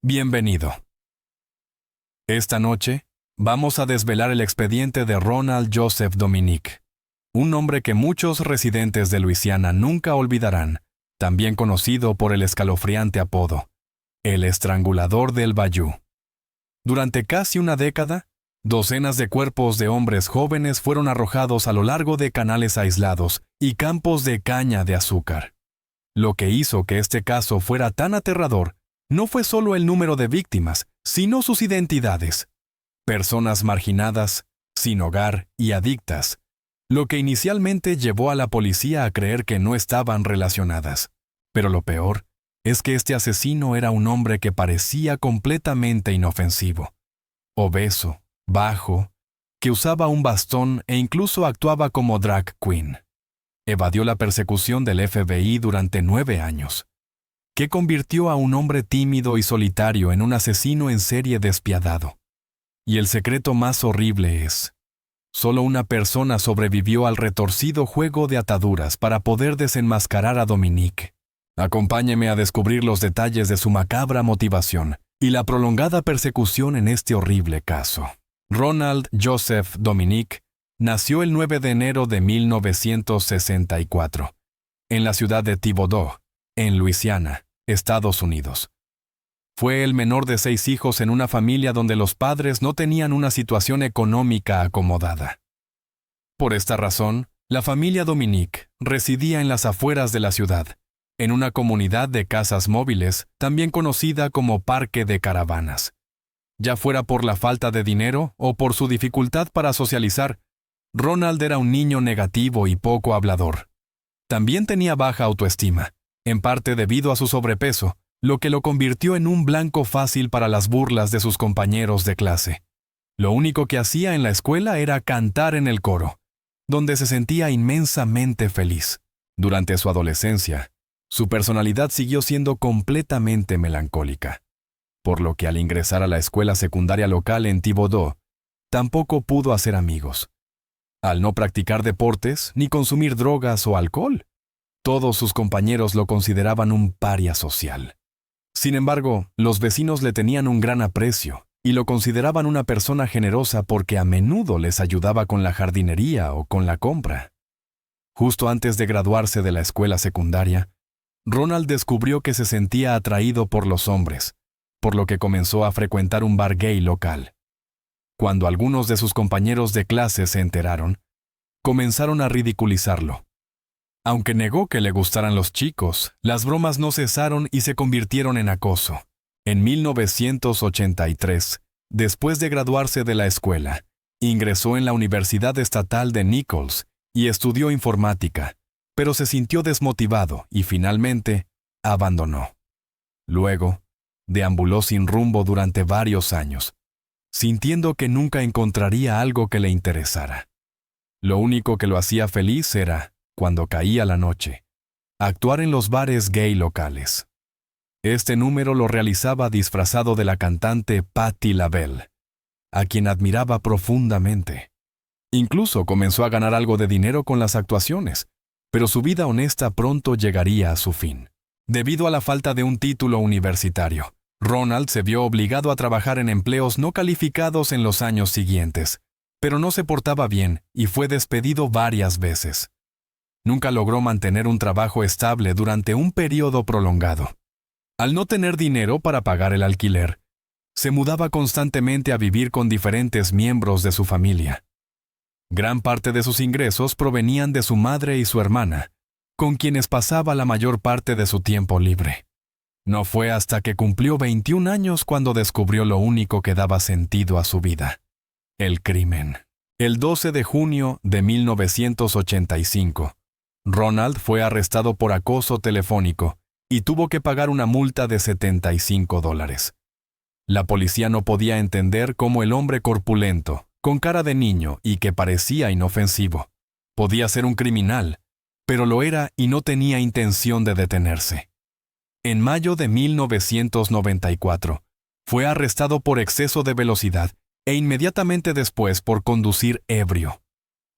Bienvenido. Esta noche, vamos a desvelar el expediente de Ronald Joseph Dominique, un nombre que muchos residentes de Luisiana nunca olvidarán, también conocido por el escalofriante apodo, el estrangulador del Bayou. Durante casi una década, docenas de cuerpos de hombres jóvenes fueron arrojados a lo largo de canales aislados y campos de caña de azúcar. Lo que hizo que este caso fuera tan aterrador no fue solo el número de víctimas, sino sus identidades. Personas marginadas, sin hogar y adictas, lo que inicialmente llevó a la policía a creer que no estaban relacionadas. Pero lo peor es que este asesino era un hombre que parecía completamente inofensivo. Obeso, bajo, que usaba un bastón e incluso actuaba como drag queen. Evadió la persecución del FBI durante 9 años, que convirtió a un hombre tímido y solitario en un asesino en serie despiadado. Y el secreto más horrible es: solo una persona sobrevivió al retorcido juego de ataduras para poder desenmascarar a Dominique. Acompáñeme a descubrir los detalles de su macabra motivación y la prolongada persecución en este horrible caso. Ronald Joseph Dominique nació el 9 de enero de 1964, en la ciudad de Thibodaux, en Luisiana, Estados Unidos. Fue el menor de 6 hijos en una familia donde los padres no tenían una situación económica acomodada. Por esta razón, la familia Dominique residía en las afueras de la ciudad, en una comunidad de casas móviles, también conocida como Parque de Caravanas. Ya fuera por la falta de dinero o por su dificultad para socializar, Ronald era un niño negativo y poco hablador. También tenía baja autoestima, en parte debido a su sobrepeso, lo que lo convirtió en un blanco fácil para las burlas de sus compañeros de clase. Lo único que hacía en la escuela era cantar en el coro, donde se sentía inmensamente feliz. Durante su adolescencia, su personalidad siguió siendo completamente melancólica, por lo que al ingresar a la escuela secundaria local en Thibodaux, tampoco pudo hacer amigos. Al no practicar deportes ni consumir drogas o alcohol, todos sus compañeros lo consideraban un paria social. Sin embargo, los vecinos le tenían un gran aprecio y lo consideraban una persona generosa porque a menudo les ayudaba con la jardinería o con la compra. Justo antes de graduarse de la escuela secundaria, Ronald descubrió que se sentía atraído por los hombres, por lo que comenzó a frecuentar un bar gay local. Cuando algunos de sus compañeros de clase se enteraron, comenzaron a ridiculizarlo. Aunque negó que le gustaran los chicos, las bromas no cesaron y se convirtieron en acoso. En 1983, después de graduarse de la escuela, ingresó en la Universidad Estatal de Nichols y estudió informática, pero se sintió desmotivado y finalmente abandonó. Luego, deambuló sin rumbo durante varios años, sintiendo que nunca encontraría algo que le interesara. Lo único que lo hacía feliz era, cuando caía la noche, actuar en los bares gay locales. Este número lo realizaba disfrazado de la cantante Patti LaBelle, a quien admiraba profundamente. Incluso comenzó a ganar algo de dinero con las actuaciones, pero su vida honesta pronto llegaría a su fin. Debido a la falta de un título universitario, Ronald se vio obligado a trabajar en empleos no calificados en los años siguientes, pero no se portaba bien y fue despedido varias veces. Nunca logró mantener un trabajo estable durante un periodo prolongado. Al no tener dinero para pagar el alquiler, se mudaba constantemente a vivir con diferentes miembros de su familia. Gran parte de sus ingresos provenían de su madre y su hermana, con quienes pasaba la mayor parte de su tiempo libre. No fue hasta que cumplió 21 años cuando descubrió lo único que daba sentido a su vida: el crimen. El 12 de junio de 1985, Ronald fue arrestado por acoso telefónico y tuvo que pagar una multa de $75. La policía no podía entender cómo el hombre corpulento, con cara de niño y que parecía inofensivo, podía ser un criminal, pero lo era y no tenía intención de detenerse. En mayo de 1994, fue arrestado por exceso de velocidad e inmediatamente después por conducir ebrio.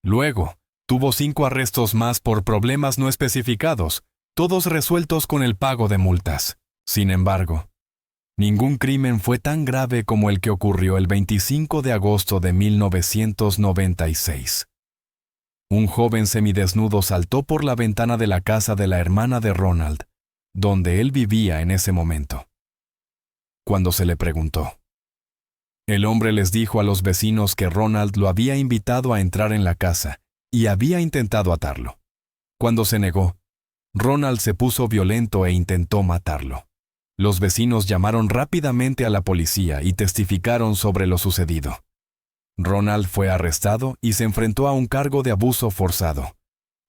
Luego, tuvo 5 arrestos más por problemas no especificados, todos resueltos con el pago de multas. Sin embargo, Ningún crimen fue tan grave como el que ocurrió el 25 de agosto de 1996. Un joven semidesnudo saltó por la ventana de la casa de la hermana de Ronald, donde él vivía en ese momento. Cuando se le preguntó, el hombre les dijo a los vecinos que Ronald lo había invitado a entrar en la casa y había intentado atarlo. Cuando se negó, Ronald se puso violento e intentó matarlo. Los vecinos llamaron rápidamente a la policía y testificaron sobre lo sucedido. Ronald fue arrestado y se enfrentó a un cargo de abuso forzado.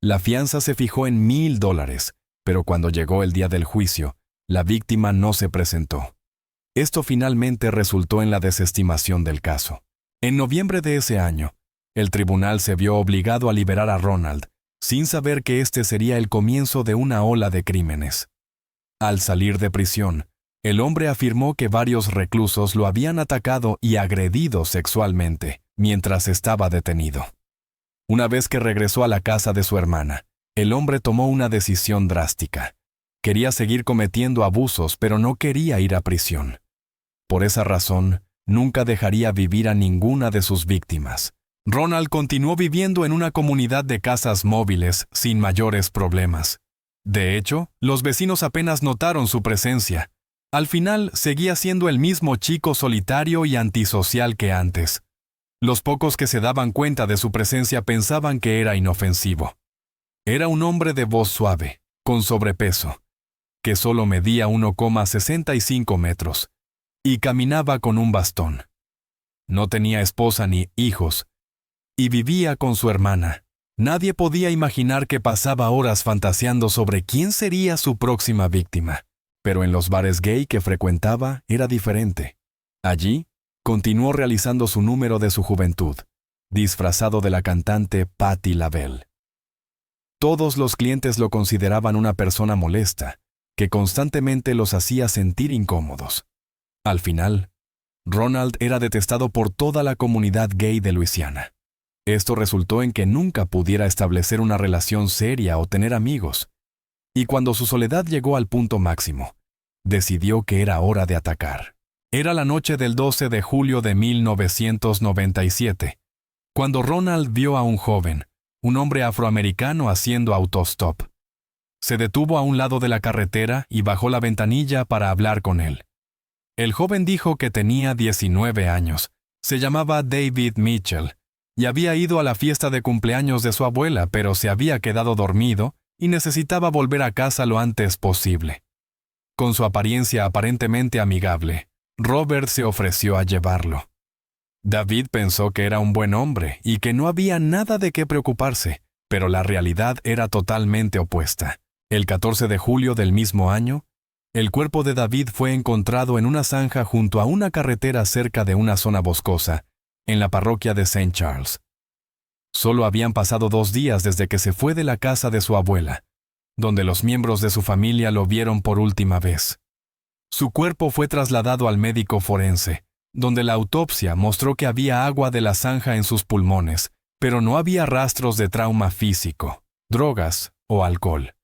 La fianza se fijó en $1,000, pero cuando llegó el día del juicio, la víctima no se presentó. Esto finalmente resultó en la desestimación del caso. En noviembre de ese año, el tribunal se vio obligado a liberar a Ronald, sin saber que este sería el comienzo de una ola de crímenes. Al salir de prisión, el hombre afirmó que varios reclusos lo habían atacado y agredido sexualmente mientras estaba detenido. Una vez que regresó a la casa de su hermana, el hombre tomó una decisión drástica. Quería seguir cometiendo abusos, pero no quería ir a prisión. Por esa razón, nunca dejaría vivir a ninguna de sus víctimas. Ronald continuó viviendo en una comunidad de casas móviles sin mayores problemas. De hecho, los vecinos apenas notaron su presencia. Al final, seguía siendo el mismo chico solitario y antisocial que antes. Los pocos que se daban cuenta de su presencia pensaban que era inofensivo. Era un hombre de voz suave, con sobrepeso, que solo medía 1,65 metros, y caminaba con un bastón. No tenía esposa ni hijos, y vivía con su hermana. Nadie podía imaginar que pasaba horas fantaseando sobre quién sería su próxima víctima. Pero en los bares gay que frecuentaba era diferente. Allí, continuó realizando su número de su juventud, disfrazado de la cantante Patti LaBelle. Todos los clientes lo consideraban una persona molesta, que constantemente los hacía sentir incómodos. Al final, Ronald era detestado por toda la comunidad gay de Luisiana. Esto resultó en que nunca pudiera establecer una relación seria o tener amigos. Y cuando su soledad llegó al punto máximo, decidió que era hora de atacar. Era la noche del 12 de julio de 1997, cuando Ronald vio a un joven, un hombre afroamericano haciendo autostop. Se detuvo a un lado de la carretera y bajó la ventanilla para hablar con él. El joven dijo que tenía 19 años, se llamaba David Mitchell, y había ido a la fiesta de cumpleaños de su abuela, pero se había quedado dormido y necesitaba volver a casa lo antes posible. Con su apariencia aparentemente amigable, Robert se ofreció a llevarlo. David pensó que era un buen hombre y que no había nada de qué preocuparse, pero la realidad era totalmente opuesta. El 14 de julio del mismo año, el cuerpo de David fue encontrado en una zanja junto a una carretera cerca de una zona boscosa, en la parroquia de St. Charles. Solo habían pasado 2 días desde que se fue de la casa de su abuela, donde los miembros de su familia lo vieron por última vez. Su cuerpo fue trasladado al médico forense, donde la autopsia mostró que había agua de la zanja en sus pulmones, pero no había rastros de trauma físico, drogas o alcohol.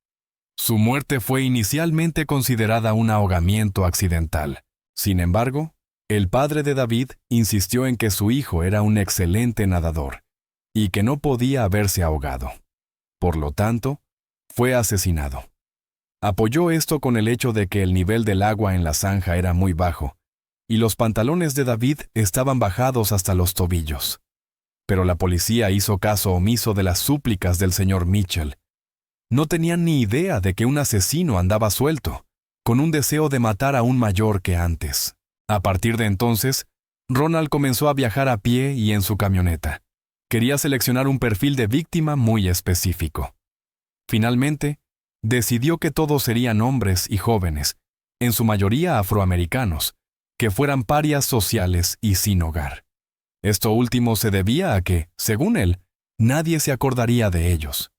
Su muerte fue inicialmente considerada un ahogamiento accidental. Sin embargo, el padre de David insistió en que su hijo era un excelente nadador y que no podía haberse ahogado. Por lo tanto, fue asesinado. Apoyó esto con el hecho de que el nivel del agua en la zanja era muy bajo y los pantalones de David estaban bajados hasta los tobillos. Pero la policía hizo caso omiso de las súplicas del señor Mitchell. No tenían ni idea de que un asesino andaba suelto, con un deseo de matar aún mayor que antes. A partir de entonces, Ronald comenzó a viajar a pie y en su camioneta. Quería seleccionar un perfil de víctima muy específico. Finalmente, decidió que todos serían hombres y jóvenes, en su mayoría afroamericanos, que fueran parias sociales y sin hogar. Esto último se debía a que, según él, nadie se acordaría de ellos.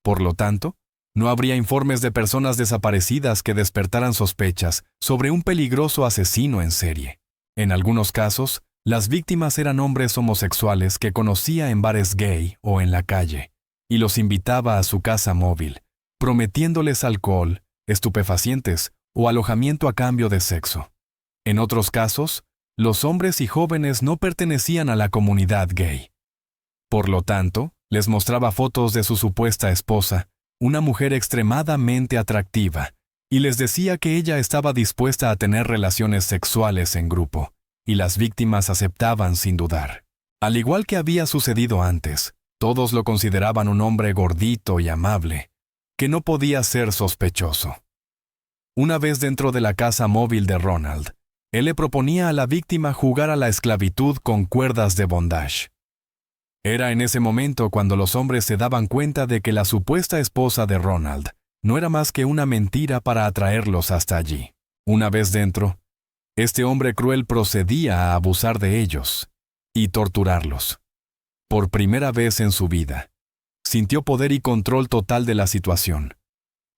Por lo tanto, no habría informes de personas desaparecidas que despertaran sospechas sobre un peligroso asesino en serie. En algunos casos, las víctimas eran hombres homosexuales que conocía en bares gay o en la calle, y los invitaba a su casa móvil, prometiéndoles alcohol, estupefacientes o alojamiento a cambio de sexo. En otros casos, los hombres y jóvenes no pertenecían a la comunidad gay. Por lo tanto, les mostraba fotos de su supuesta esposa, una mujer extremadamente atractiva, y les decía que ella estaba dispuesta a tener relaciones sexuales en grupo, y las víctimas aceptaban sin dudar. Al igual que había sucedido antes, todos lo consideraban un hombre gordito y amable, que no podía ser sospechoso. Una vez dentro de la casa móvil de Ronald, él le proponía a la víctima jugar a la esclavitud con cuerdas de bondage. Era en ese momento cuando los hombres se daban cuenta de que la supuesta esposa de Ronald no era más que una mentira para atraerlos hasta allí. Una vez dentro, este hombre cruel procedía a abusar de ellos y torturarlos. Por primera vez en su vida, sintió poder y control total de la situación.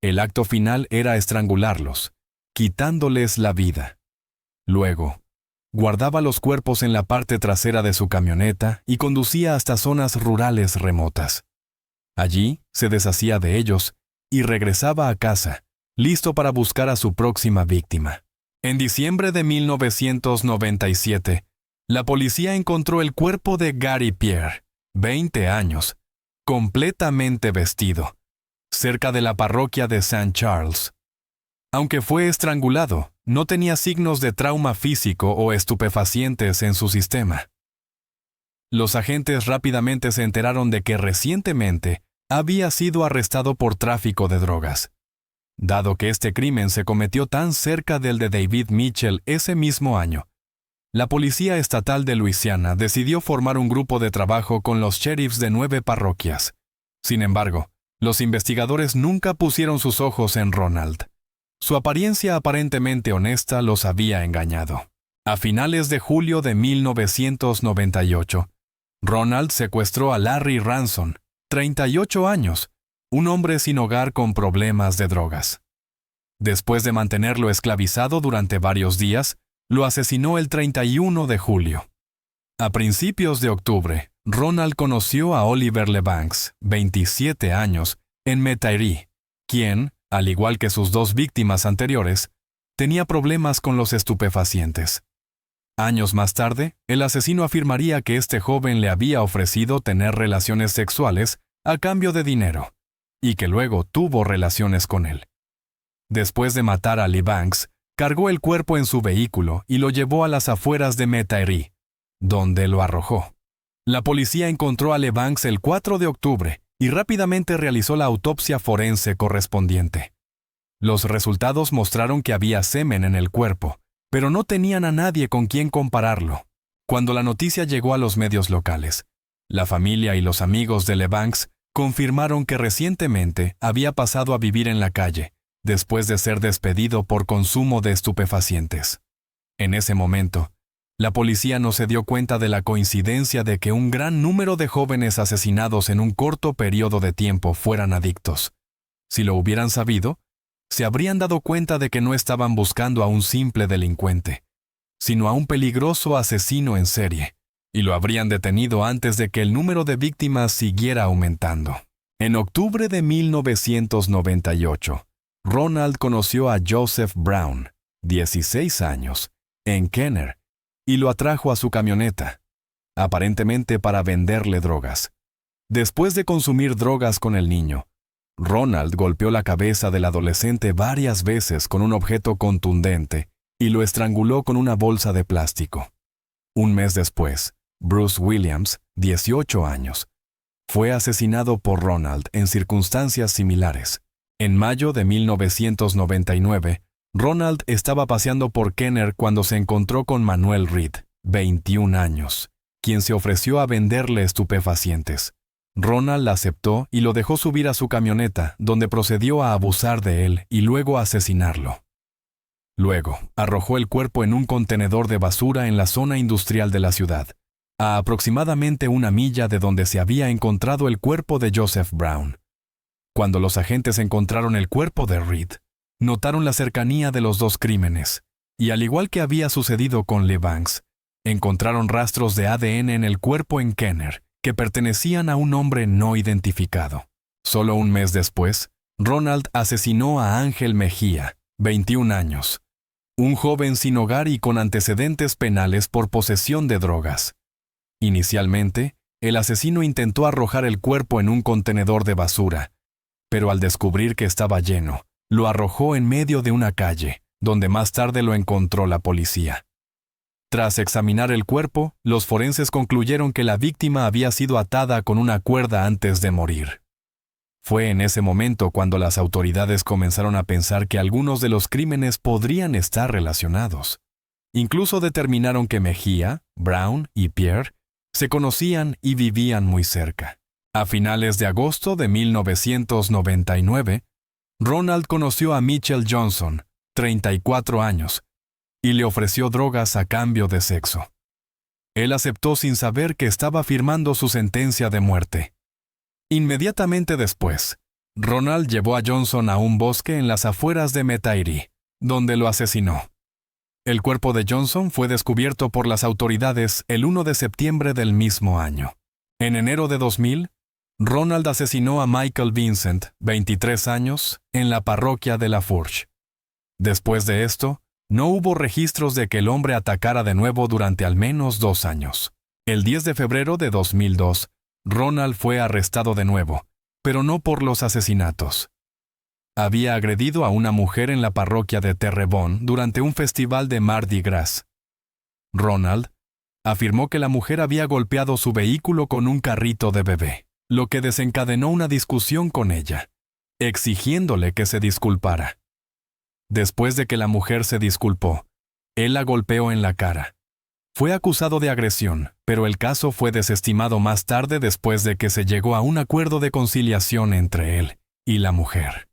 El acto final era estrangularlos, quitándoles la vida. Luego, guardaba los cuerpos en la parte trasera de su camioneta y conducía hasta zonas rurales remotas. Allí se deshacía de ellos y regresaba a casa, listo para buscar a su próxima víctima. En diciembre de 1997, la policía encontró el cuerpo de Gary Pierre, 20 años, completamente vestido, cerca de la parroquia de St. Charles. Aunque fue estrangulado, no tenía signos de trauma físico o estupefacientes en su sistema. Los agentes rápidamente se enteraron de que recientemente había sido arrestado por tráfico de drogas. Dado que este crimen se cometió tan cerca del de David Mitchell ese mismo año, la Policía Estatal de Luisiana decidió formar un grupo de trabajo con los sheriffs de 9 parroquias. Sin embargo, los investigadores nunca pusieron sus ojos en Ronald. Su apariencia aparentemente honesta los había engañado. A finales de julio de 1998, Ronald secuestró a Larry Ransom, 38 años, un hombre sin hogar con problemas de drogas. Después de mantenerlo esclavizado durante varios días, lo asesinó el 31 de julio. A principios de octubre, Ronald conoció a Oliver LeBanks, 27 años, en Metairie, quien, al igual que sus 2 víctimas anteriores, tenía problemas con los estupefacientes. Años más tarde, el asesino afirmaría que este joven le había ofrecido tener relaciones sexuales a cambio de dinero, y que luego tuvo relaciones con él. Después de matar a LeBanks, cargó el cuerpo en su vehículo y lo llevó a las afueras de Metairie, donde lo arrojó. La policía encontró a LeBanks el 4 de octubre y rápidamente realizó la autopsia forense correspondiente. Los resultados mostraron que había semen en el cuerpo, pero no tenían a nadie con quien compararlo. Cuando la noticia llegó a los medios locales, la familia y los amigos de LeBanks confirmaron que recientemente había pasado a vivir en la calle, después de ser despedido por consumo de estupefacientes. En ese momento, la policía no se dio cuenta de la coincidencia de que un gran número de jóvenes asesinados en un corto periodo de tiempo fueran adictos. Si lo hubieran sabido, se habrían dado cuenta de que no estaban buscando a un simple delincuente, sino a un peligroso asesino en serie, y lo habrían detenido antes de que el número de víctimas siguiera aumentando. En octubre de 1998, Ronald conoció a Joseph Brown, 16 años, en Kenner, y lo atrajo a su camioneta, aparentemente para venderle drogas. Después de consumir drogas con el niño, Ronald golpeó la cabeza del adolescente varias veces con un objeto contundente y lo estranguló con una bolsa de plástico. Un mes después, Bruce Williams, 18 años, fue asesinado por Ronald en circunstancias similares. En mayo de 1999, Ronald estaba paseando por Kenner cuando se encontró con Manuel Reed, 21 años, quien se ofreció a venderle estupefacientes. Ronald aceptó y lo dejó subir a su camioneta, donde procedió a abusar de él y luego a asesinarlo. Luego, arrojó el cuerpo en un contenedor de basura en la zona industrial de la ciudad, a aproximadamente 1 milla de donde se había encontrado el cuerpo de Joseph Brown. Cuando los agentes encontraron el cuerpo de Reed, notaron la cercanía de los 2 crímenes, y al igual que había sucedido con LeBanks, encontraron rastros de ADN en el cuerpo en Kenner que pertenecían a un hombre no identificado. Solo un mes después, Ronald asesinó a Ángel Mejía, 21 años, un joven sin hogar y con antecedentes penales por posesión de drogas. Inicialmente, el asesino intentó arrojar el cuerpo en un contenedor de basura, pero al descubrir que estaba lleno, lo arrojó en medio de una calle, donde más tarde lo encontró la policía. Tras examinar el cuerpo, los forenses concluyeron que la víctima había sido atada con una cuerda antes de morir. Fue en ese momento cuando las autoridades comenzaron a pensar que algunos de los crímenes podrían estar relacionados. Incluso determinaron que Mejía, Brown y Pierre se conocían y vivían muy cerca. A finales de agosto de 1999, Ronald conoció a Mitchell Johnson, 34 años, y le ofreció drogas a cambio de sexo. Él aceptó sin saber que estaba firmando su sentencia de muerte. Inmediatamente después, Ronald llevó a Johnson a un bosque en las afueras de Metairie, donde lo asesinó. El cuerpo de Johnson fue descubierto por las autoridades el 1 de septiembre del mismo año. En enero de 2000, Ronald asesinó a Michael Vincent, 23 años, en la parroquia de La Fourche. Después de esto, no hubo registros de que el hombre atacara de nuevo durante al menos 2 años. El 10 de febrero de 2002, Ronald fue arrestado de nuevo, pero no por los asesinatos. Había agredido a una mujer en la parroquia de Terrebonne durante un festival de Mardi Gras. Ronald afirmó que la mujer había golpeado su vehículo con un carrito de bebé, lo que desencadenó una discusión con ella, exigiéndole que se disculpara. Después de que la mujer se disculpó, él la golpeó en la cara. Fue acusado de agresión, pero el caso fue desestimado más tarde después de que se llegó a un acuerdo de conciliación entre él y la mujer.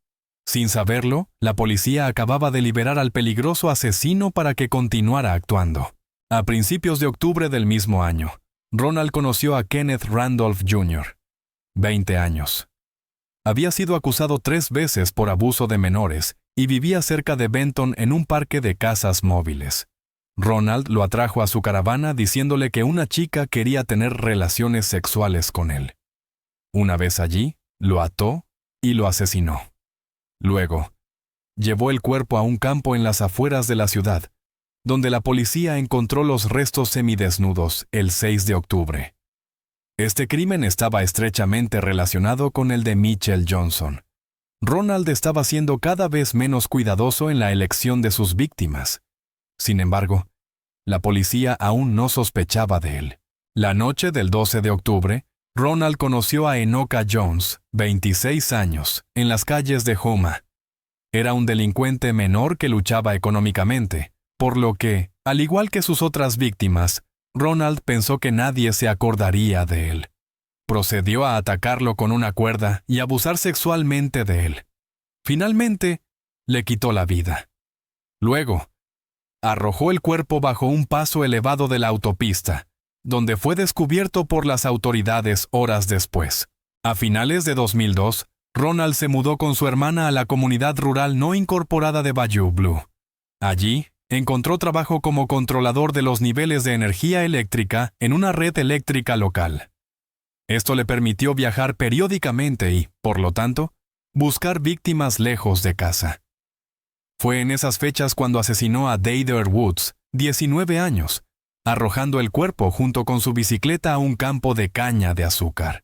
Sin saberlo, la policía acababa de liberar al peligroso asesino para que continuara actuando. A principios de octubre del mismo año, Ronald conoció a Kenneth Randolph Jr., 20 años. Había sido acusado 3 veces por abuso de menores y vivía cerca de Benton en un parque de casas móviles. Ronald lo atrajo a su caravana diciéndole que una chica quería tener relaciones sexuales con él. Una vez allí, lo ató y lo asesinó. Luego, llevó el cuerpo a un campo en las afueras de la ciudad, donde la policía encontró los restos semidesnudos el 6 de octubre. Este crimen estaba estrechamente relacionado con el de Mitchell Johnson. Ronald estaba siendo cada vez menos cuidadoso en la elección de sus víctimas. Sin embargo, la policía aún no sospechaba de él. La noche del 12 de octubre, Ronald conoció a Enoka Jones, 26 años, en las calles de Houma. Era un delincuente menor que luchaba económicamente, por lo que, al igual que sus otras víctimas, Ronald pensó que nadie se acordaría de él. Procedió a atacarlo con una cuerda y abusar sexualmente de él. Finalmente, le quitó la vida. Luego, arrojó el cuerpo bajo un paso elevado de la autopista, donde fue descubierto por las autoridades horas después. A finales de 2002, Ronald se mudó con su hermana a la comunidad rural no incorporada de Bayou Blue. Allí, encontró trabajo como controlador de los niveles de energía eléctrica en una red eléctrica local. Esto le permitió viajar periódicamente y, por lo tanto, buscar víctimas lejos de casa. Fue en esas fechas cuando asesinó a Dader Woods, 19 años, arrojando el cuerpo junto con su bicicleta a un campo de caña de azúcar.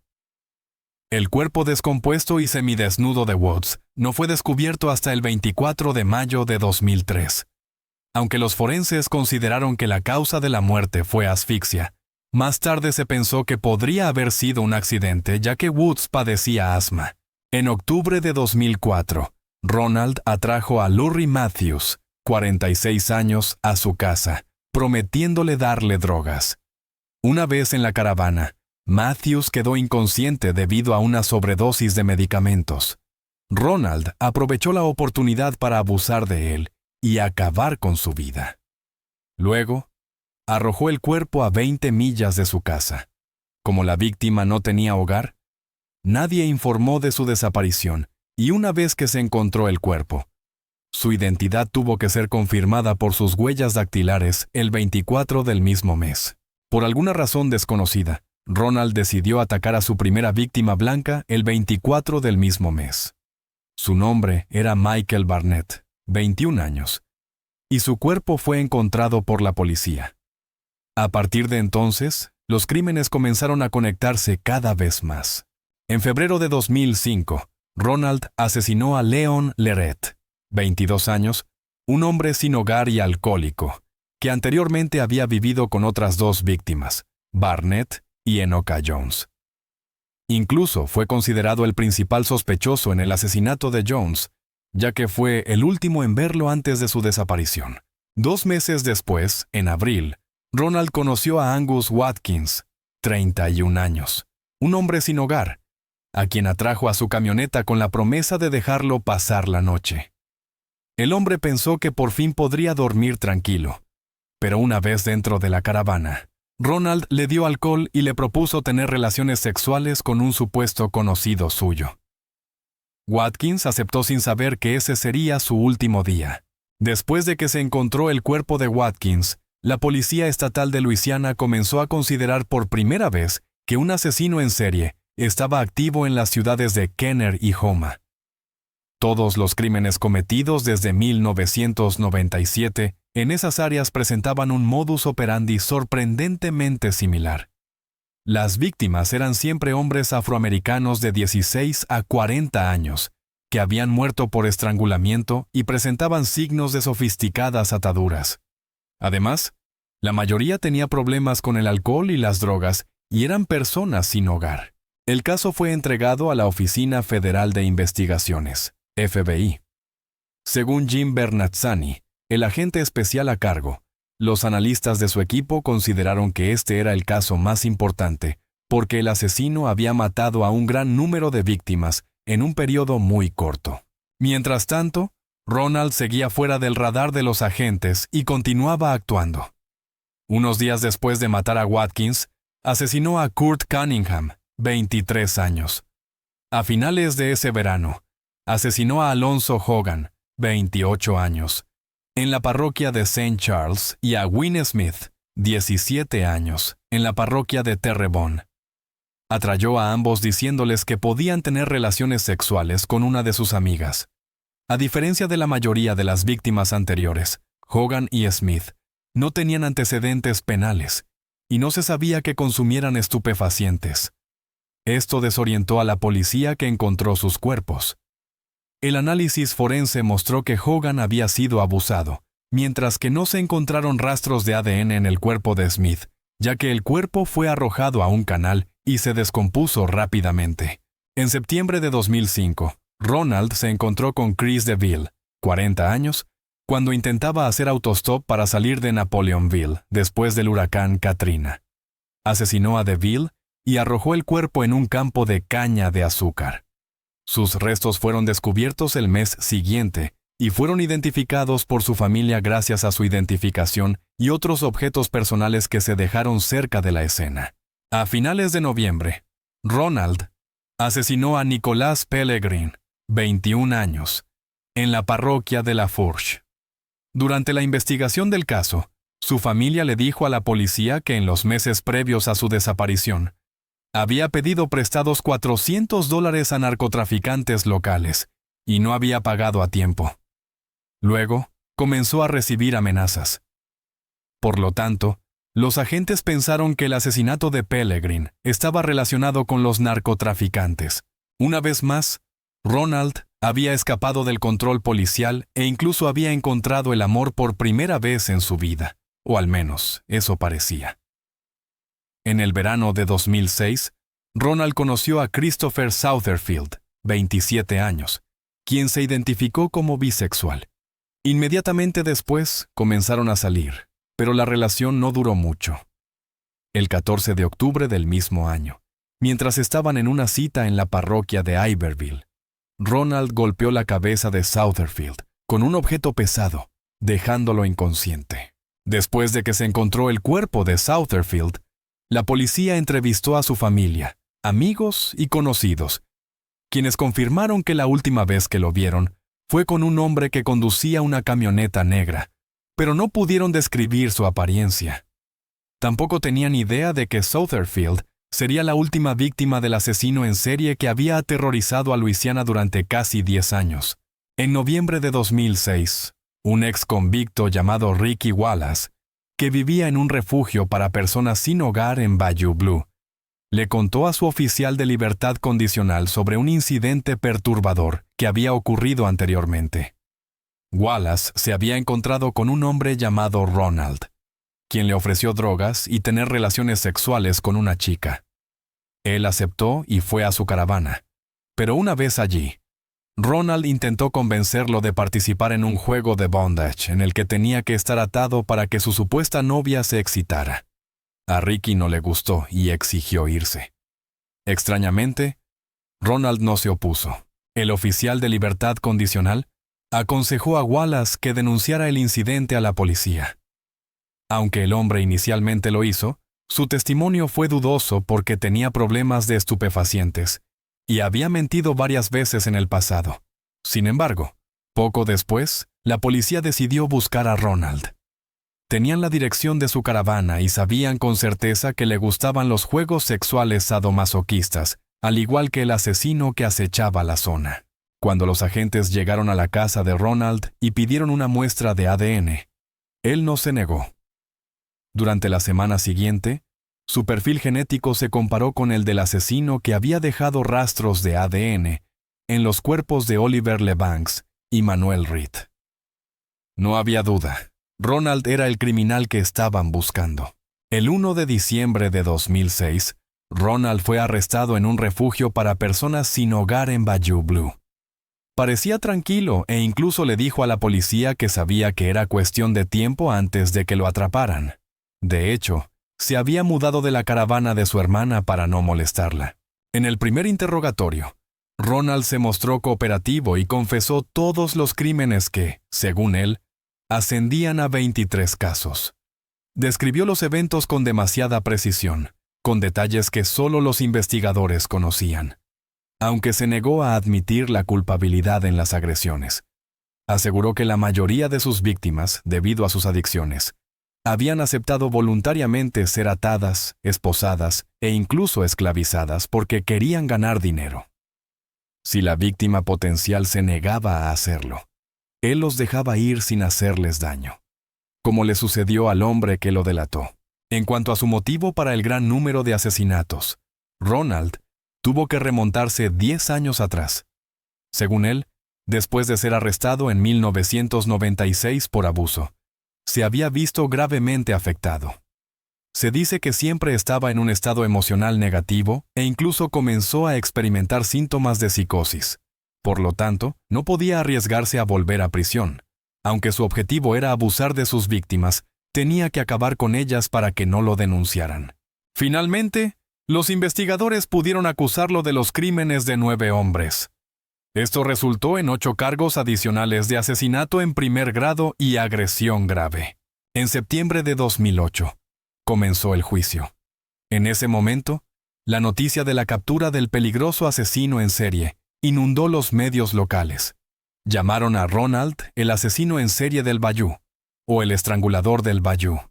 El cuerpo descompuesto y semidesnudo de Woods no fue descubierto hasta el 24 de mayo de 2003. Aunque los forenses consideraron que la causa de la muerte fue asfixia, más tarde se pensó que podría haber sido un accidente ya que Woods padecía asma. En octubre de 2004, Ronald atrajo a Lurry Matthews, 46 años, a su casa, prometiéndole darle drogas. Una vez en la caravana, Matthews quedó inconsciente debido a una sobredosis de medicamentos. Ronald aprovechó la oportunidad para abusar de él y acabar con su vida. Luego, arrojó el cuerpo a 20 millas de su casa. Como la víctima no tenía hogar, nadie informó de su desaparición, y una vez que se encontró el cuerpo, su identidad tuvo que ser confirmada por sus huellas dactilares el 24 del mismo mes. Por alguna razón desconocida, Ronald decidió atacar a su primera víctima blanca el 24 del mismo mes. Su nombre era Michael Barnett, 21 años, y su cuerpo fue encontrado por la policía. A partir de entonces, los crímenes comenzaron a conectarse cada vez más. En febrero de 2005, Ronald asesinó a Leon Leret, 22 años, un hombre sin hogar y alcohólico, que anteriormente había vivido con otras dos víctimas, Barnett y Enocha Jones. Incluso fue considerado el principal sospechoso en el asesinato de Jones, ya que fue el último en verlo antes de su desaparición. 2 meses después, en abril, Ronald conoció a Angus Watkins, 31 años, un hombre sin hogar, a quien atrajo a su camioneta con la promesa de dejarlo pasar la noche. El hombre pensó que por fin podría dormir tranquilo, pero una vez dentro de la caravana, Ronald le dio alcohol y le propuso tener relaciones sexuales con un supuesto conocido suyo. Watkins aceptó sin saber que ese sería su último día. Después de que se encontró el cuerpo de Watkins, la Policía Estatal de Luisiana comenzó a considerar por primera vez que un asesino en serie estaba activo en las ciudades de Kenner y Houma. Todos los crímenes cometidos desde 1997 en esas áreas presentaban un modus operandi sorprendentemente similar. Las víctimas eran siempre hombres afroamericanos de 16 a 40 años, que habían muerto por estrangulamiento y presentaban signos de sofisticadas ataduras. Además, la mayoría tenía problemas con el alcohol y las drogas y eran personas sin hogar. El caso fue entregado a la Oficina Federal de Investigaciones, FBI. Según Jim Bernazzani, el agente especial a cargo, los analistas de su equipo consideraron que este era el caso más importante porque el asesino había matado a un gran número de víctimas en un periodo muy corto. Mientras tanto, Ronald seguía fuera del radar de los agentes y continuaba actuando. Unos días después de matar a Watkins, asesinó a Kurt Cunningham, 23 años. A finales de ese verano, asesinó a Alonzo Hogan, 28 años, en la parroquia de St. Charles y a Wynne Smith, 17 años, en la parroquia de Terrebonne. Atrayó a ambos diciéndoles que podían tener relaciones sexuales con una de sus amigas. A diferencia de la mayoría de las víctimas anteriores, Hogan y Smith no tenían antecedentes penales y no se sabía que consumieran estupefacientes. Esto desorientó a la policía que encontró sus cuerpos. El análisis forense mostró que Hogan había sido abusado, mientras que no se encontraron rastros de ADN en el cuerpo de Smith, ya que el cuerpo fue arrojado a un canal y se descompuso rápidamente. En septiembre de 2005, Ronald se encontró con Chris DeVille, 40 años, cuando intentaba hacer autostop para salir de Napoleonville después del huracán Katrina. Asesinó a DeVille y arrojó el cuerpo en un campo de caña de azúcar. Sus restos fueron descubiertos el mes siguiente y fueron identificados por su familia gracias a su identificación y otros objetos personales que se dejaron cerca de la escena. A finales de noviembre, Ronald asesinó a Nicolas Pellegrin, 21 años, en la parroquia de La Fourche. Durante la investigación del caso, su familia le dijo a la policía que en los meses previos a su desaparición, había pedido prestados $400 a narcotraficantes locales y no había pagado a tiempo. Luego, comenzó a recibir amenazas. Por lo tanto, los agentes pensaron que el asesinato de Pellegrin estaba relacionado con los narcotraficantes. Una vez más, Ronald había escapado del control policial e incluso había encontrado el amor por primera vez en su vida, o al menos eso parecía. En el verano de 2006, Ronald conoció a Christopher Satterfield, 27 años, quien se identificó como bisexual. Inmediatamente después comenzaron a salir, pero la relación no duró mucho. El 14 de octubre del mismo año, mientras estaban en una cita en la parroquia de Iberville, Ronald golpeó la cabeza de Satterfield con un objeto pesado, dejándolo inconsciente. Después de que se encontró el cuerpo de Satterfield, la policía entrevistó a su familia, amigos y conocidos, quienes confirmaron que la última vez que lo vieron fue con un hombre que conducía una camioneta negra, pero no pudieron describir su apariencia. Tampoco tenían idea de que Satterfield sería la última víctima del asesino en serie que había aterrorizado a Luisiana durante casi 10 años. En noviembre de 2006, Un ex convicto llamado Ricky Wallace, que vivía en un refugio para personas sin hogar en Bayou Blue, le contó a su oficial de libertad condicional sobre un incidente perturbador que había ocurrido anteriormente. Wallace se había encontrado con un hombre llamado Ronald, quien le ofreció drogas y tener relaciones sexuales con una chica. Él aceptó y fue a su caravana, pero una vez allí, Ronald intentó convencerlo de participar en un juego de bondage en el que tenía que estar atado para que su supuesta novia se excitara. A Ricky no le gustó y exigió irse. Extrañamente, Ronald no se opuso. El oficial de libertad condicional aconsejó a Wallace que denunciara el incidente a la policía. Aunque el hombre inicialmente lo hizo, su testimonio fue dudoso porque tenía problemas de estupefacientes y había mentido varias veces en el pasado. Sin embargo, poco después, la policía decidió buscar a Ronald. Tenían la dirección de su caravana y sabían con certeza que le gustaban los juegos sexuales sadomasoquistas, al igual que el asesino que acechaba la zona. Cuando los agentes llegaron a la casa de Ronald y pidieron una muestra de ADN, él no se negó. Durante la semana siguiente, su perfil genético se comparó con el del asesino que había dejado rastros de ADN en los cuerpos de Oliver LeBanks y Manuel Reed. No había duda, Ronald era el criminal que estaban buscando. El 1 de diciembre de 2006, Ronald fue arrestado en un refugio para personas sin hogar en Bayou Blue. Parecía tranquilo e incluso le dijo a la policía que sabía que era cuestión de tiempo antes de que lo atraparan. De hecho, se había mudado de la caravana de su hermana para no molestarla. En el primer interrogatorio, Ronald se mostró cooperativo y confesó todos los crímenes que, según él, ascendían a 23 casos. Describió los eventos con demasiada precisión, con detalles que solo los investigadores conocían. Aunque se negó a admitir la culpabilidad en las agresiones, aseguró que la mayoría de sus víctimas, debido a sus adicciones, habían aceptado voluntariamente ser atadas, esposadas e incluso esclavizadas porque querían ganar dinero. Si la víctima potencial se negaba a hacerlo, él los dejaba ir sin hacerles daño, como le sucedió al hombre que lo delató. En cuanto a su motivo para el gran número de asesinatos, Ronald tuvo que remontarse 10 años atrás. Según él, después de ser arrestado en 1996 por abuso, se había visto gravemente afectado. Se dice que siempre estaba en un estado emocional negativo e incluso comenzó a experimentar síntomas de psicosis. Por lo tanto, no podía arriesgarse a volver a prisión. Aunque su objetivo era abusar de sus víctimas, tenía que acabar con ellas para que no lo denunciaran. Finalmente, los investigadores pudieron acusarlo de los crímenes de 9 hombres. Esto resultó en 8 cargos adicionales de asesinato en primer grado y agresión grave. En septiembre de 2008, comenzó el juicio. En ese momento, la noticia de la captura del peligroso asesino en serie inundó los medios locales. Llamaron a Ronald el asesino en serie del Bayou, o el estrangulador del Bayou.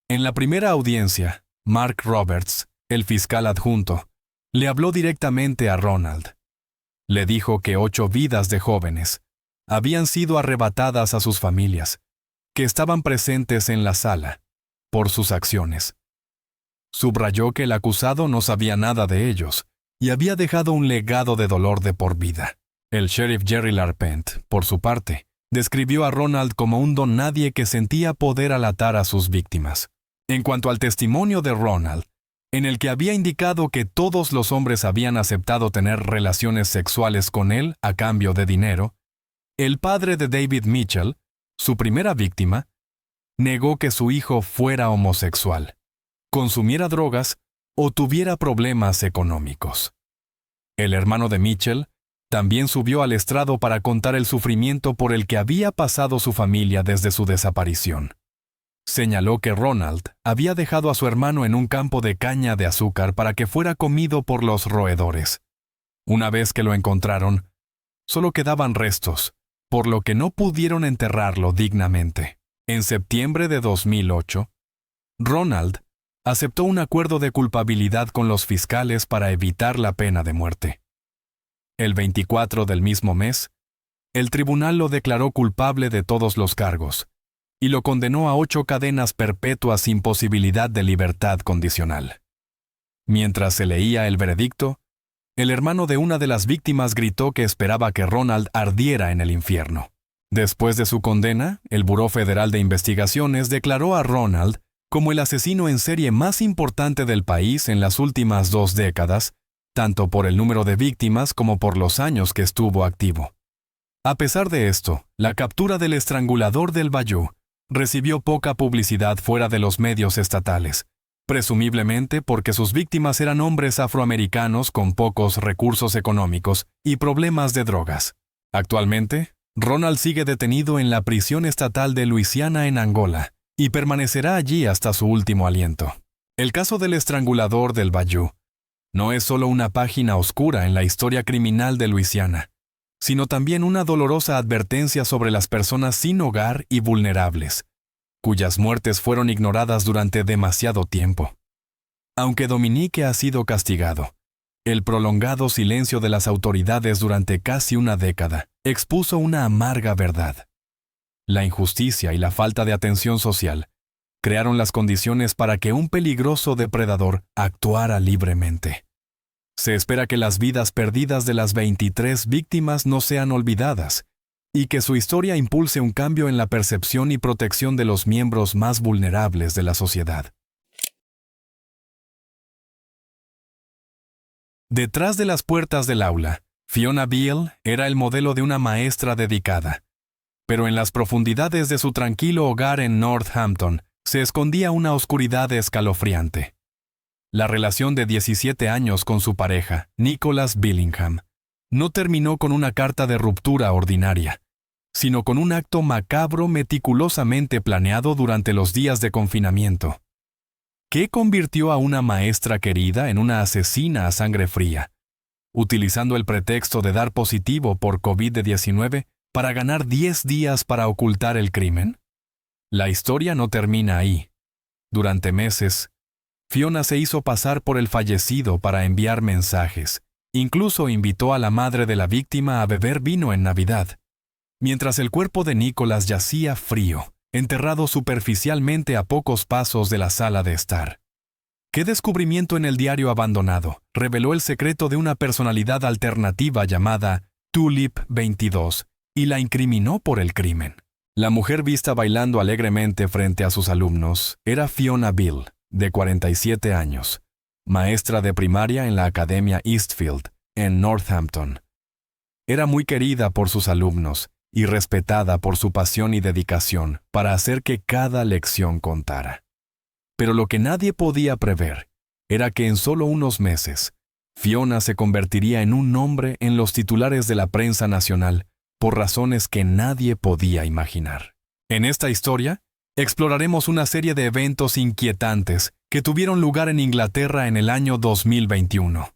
En la primera audiencia, Mark Roberts, el fiscal adjunto, le habló directamente a Ronald. Le dijo que 8 vidas de jóvenes habían sido arrebatadas a sus familias, que estaban presentes en la sala, por sus acciones. Subrayó que el acusado no sabía nada de ellos y había dejado un legado de dolor de por vida. El sheriff Jerry Larpent, por su parte, describió a Ronald como un don nadie que sentía poder al atar a sus víctimas. En cuanto al testimonio de Ronald, en el que había indicado que todos los hombres habían aceptado tener relaciones sexuales con él a cambio de dinero, el padre de David Mitchell, su primera víctima, negó que su hijo fuera homosexual, consumiera drogas o tuviera problemas económicos. El hermano de Mitchell también subió al estrado para contar el sufrimiento por el que había pasado su familia desde su desaparición. Señaló que Ronald había dejado a su hermano en un campo de caña de azúcar para que fuera comido por los roedores. Una vez que lo encontraron, solo quedaban restos, por lo que no pudieron enterrarlo dignamente. En septiembre de 2008, Ronald aceptó un acuerdo de culpabilidad con los fiscales para evitar la pena de muerte. El 24 del mismo mes, el tribunal lo declaró culpable de todos los cargos y lo condenó a 8 cadenas perpetuas sin posibilidad de libertad condicional. Mientras se leía el veredicto, el hermano de una de las víctimas gritó que esperaba que Ronald ardiera en el infierno. Después de su condena, el Buró Federal de Investigaciones declaró a Ronald como el asesino en serie más importante del país en las últimas 2 décadas, tanto por el número de víctimas como por los años que estuvo activo. A pesar de esto, la captura del estrangulador del Bayou recibió poca publicidad fuera de los medios estatales, presumiblemente porque sus víctimas eran hombres afroamericanos con pocos recursos económicos y problemas de drogas. Actualmente, Ronald sigue detenido en la prisión estatal de Luisiana en Angola y permanecerá allí hasta su último aliento. El caso del estrangulador del Bayou no es solo una página oscura en la historia criminal de Luisiana, sino también una dolorosa advertencia sobre las personas sin hogar y vulnerables, cuyas muertes fueron ignoradas durante demasiado tiempo. Aunque Dominique ha sido castigado, el prolongado silencio de las autoridades durante casi una década expuso una amarga verdad. La injusticia y la falta de atención social crearon las condiciones para que un peligroso depredador actuara libremente. Se espera que las vidas perdidas de las 23 víctimas no sean olvidadas y que su historia impulse un cambio en la percepción y protección de los miembros más vulnerables de la sociedad. Detrás de las puertas del aula, Fiona Beale era el modelo de una maestra dedicada. Pero en las profundidades de su tranquilo hogar en Northampton se escondía una oscuridad escalofriante. La relación de 17 años con su pareja, Nicholas Billingham, no terminó con una carta de ruptura ordinaria, sino con un acto macabro meticulosamente planeado durante los días de confinamiento. ¿Qué convirtió a una maestra querida en una asesina a sangre fría, utilizando el pretexto de dar positivo por COVID-19 para ganar 10 días para ocultar el crimen? La historia no termina ahí. Durante meses, Fiona se hizo pasar por el fallecido para enviar mensajes. Incluso invitó a la madre de la víctima a beber vino en Navidad, mientras el cuerpo de Nicholas yacía frío, enterrado superficialmente a pocos pasos de la sala de estar. ¿Qué descubrimiento en el diario abandonado reveló el secreto de una personalidad alternativa llamada Tulip 22 y la incriminó por el crimen? La mujer vista bailando alegremente frente a sus alumnos era Fiona Beale, de 47 años, maestra de primaria en la Academia Eastfield, en Northampton. Era muy querida por sus alumnos y respetada por su pasión y dedicación para hacer que cada lección contara. Pero lo que nadie podía prever era que en solo unos meses, Fiona se convertiría en un nombre en los titulares de la prensa nacional por razones que nadie podía imaginar. En esta historia, exploraremos una serie de eventos inquietantes que tuvieron lugar en Inglaterra en el año 2021.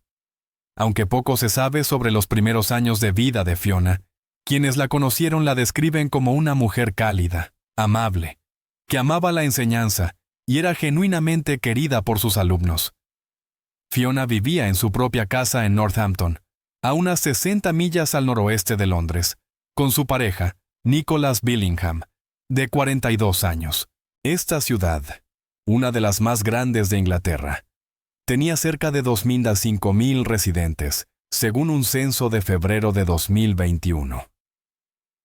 Aunque poco se sabe sobre los primeros años de vida de Fiona, quienes la conocieron la describen como una mujer cálida, amable, que amaba la enseñanza y era genuinamente querida por sus alumnos. Fiona vivía en su propia casa en Northampton, a unas 60 millas al noroeste de Londres, con su pareja, Nicholas Billingham, de 42 años. Esta ciudad, una de las más grandes de Inglaterra, tenía cerca de 2.000 a 5.000 residentes, según un censo de febrero de 2021.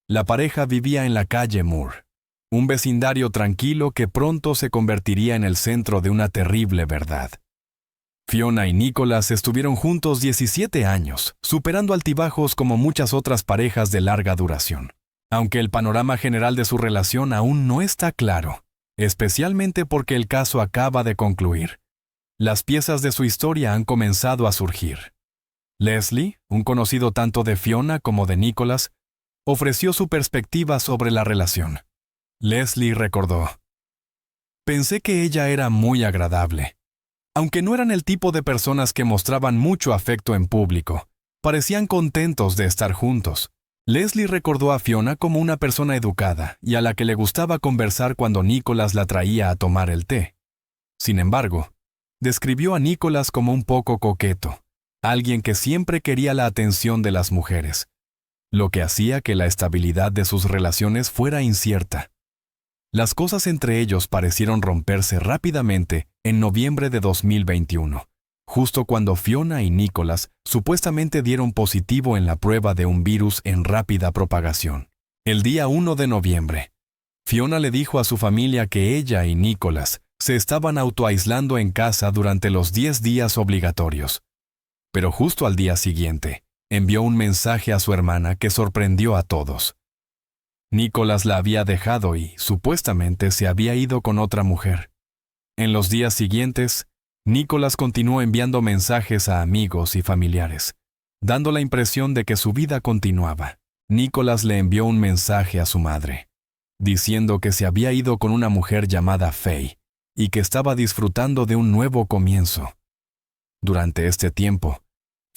La pareja vivía en la calle Moore, un vecindario tranquilo que pronto se convertiría en el centro de una terrible verdad. Fiona y Nicholas estuvieron juntos 17 años, superando altibajos como muchas otras parejas de larga duración. Aunque el panorama general de su relación aún no está claro, especialmente porque el caso acaba de concluir, las piezas de su historia han comenzado a surgir. Leslie, un conocido tanto de Fiona como de Nicholas, ofreció su perspectiva sobre la relación. Leslie recordó: «Pensé que ella era muy agradable. Aunque no eran el tipo de personas que mostraban mucho afecto en público, parecían contentos de estar juntos». Leslie recordó a Fiona como una persona educada y a la que le gustaba conversar cuando Nicholas la traía a tomar el té. Sin embargo, describió a Nicholas como un poco coqueto, alguien que siempre quería la atención de las mujeres, lo que hacía que la estabilidad de sus relaciones fuera incierta. Las cosas entre ellos parecieron romperse rápidamente en noviembre de 2021, justo cuando Fiona y Nicholas supuestamente dieron positivo en la prueba de un virus en rápida propagación. El día 1 de noviembre, Fiona le dijo a su familia que ella y Nicholas se estaban autoaislando en casa durante los 10 días obligatorios. Pero justo al día siguiente, envió un mensaje a su hermana que sorprendió a todos. Nicholas la había dejado y, supuestamente, se había ido con otra mujer. En los días siguientes, Nicholas continuó enviando mensajes a amigos y familiares, dando la impresión de que su vida continuaba. Nicholas le envió un mensaje a su madre, diciendo que se había ido con una mujer llamada Faye y que estaba disfrutando de un nuevo comienzo. Durante este tiempo,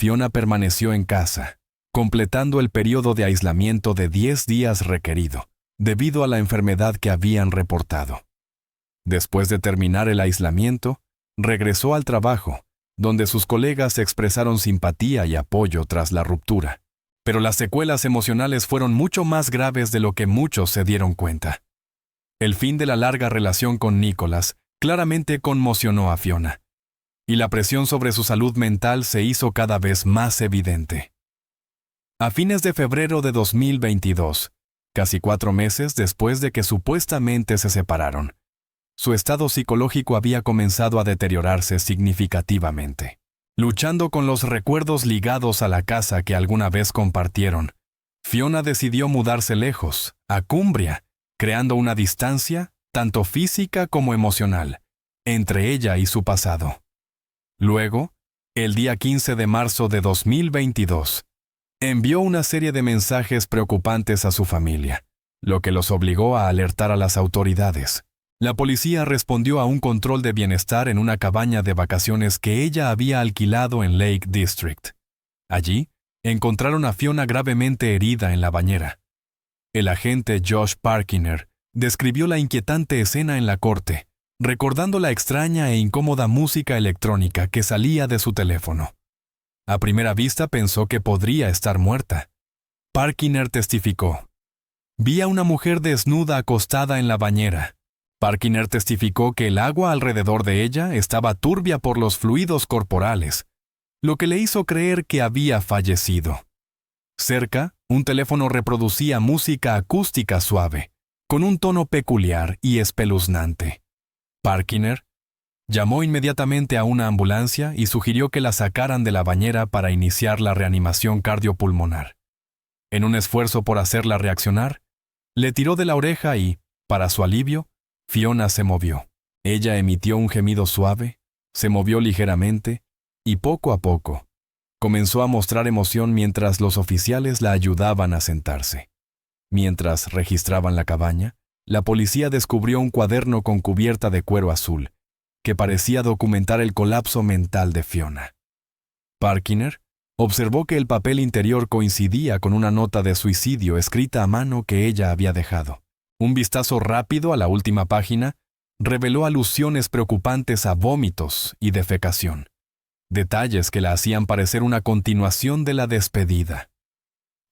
Fiona permaneció en casa, completando el periodo de aislamiento de 10 días requerido, debido a la enfermedad que habían reportado. Después de terminar el aislamiento, regresó al trabajo, donde sus colegas expresaron simpatía y apoyo tras la ruptura. Pero las secuelas emocionales fueron mucho más graves de lo que muchos se dieron cuenta. El fin de la larga relación con Nicholas claramente conmocionó a Fiona, y la presión sobre su salud mental se hizo cada vez más evidente. A fines de febrero de 2022, casi 4 meses después de que supuestamente se separaron, su estado psicológico había comenzado a deteriorarse significativamente. Luchando con los recuerdos ligados a la casa que alguna vez compartieron, Fiona decidió mudarse lejos, a Cumbria, creando una distancia, tanto física como emocional, entre ella y su pasado. Luego, el día 15 de marzo de 2022, envió una serie de mensajes preocupantes a su familia, lo que los obligó a alertar a las autoridades. La policía respondió a un control de bienestar en una cabaña de vacaciones que ella había alquilado en Lake District. Allí, encontraron a Fiona gravemente herida en la bañera. El agente Josh Parkiner describió la inquietante escena en la corte, recordando la extraña e incómoda música electrónica que salía de su teléfono. A primera vista pensó que podría estar muerta. Parkiner testificó: «Vi a una mujer desnuda acostada en la bañera». Parkiner testificó que el agua alrededor de ella estaba turbia por los fluidos corporales, lo que le hizo creer que había fallecido. Cerca, un teléfono reproducía música acústica suave, con un tono peculiar y espeluznante. Parkiner llamó inmediatamente a una ambulancia y sugirió que la sacaran de la bañera para iniciar la reanimación cardiopulmonar. En un esfuerzo por hacerla reaccionar, le tiró de la oreja y, para su alivio, Fiona se movió. Ella emitió un gemido suave, se movió ligeramente y poco a poco comenzó a mostrar emoción mientras los oficiales la ayudaban a sentarse. Mientras registraban la cabaña, la policía descubrió un cuaderno con cubierta de cuero azul, que parecía documentar el colapso mental de Fiona. Parkiner observó que el papel interior coincidía con una nota de suicidio escrita a mano que ella había dejado. Un vistazo rápido a la última página reveló alusiones preocupantes a vómitos y defecación, detalles que la hacían parecer una continuación de la despedida.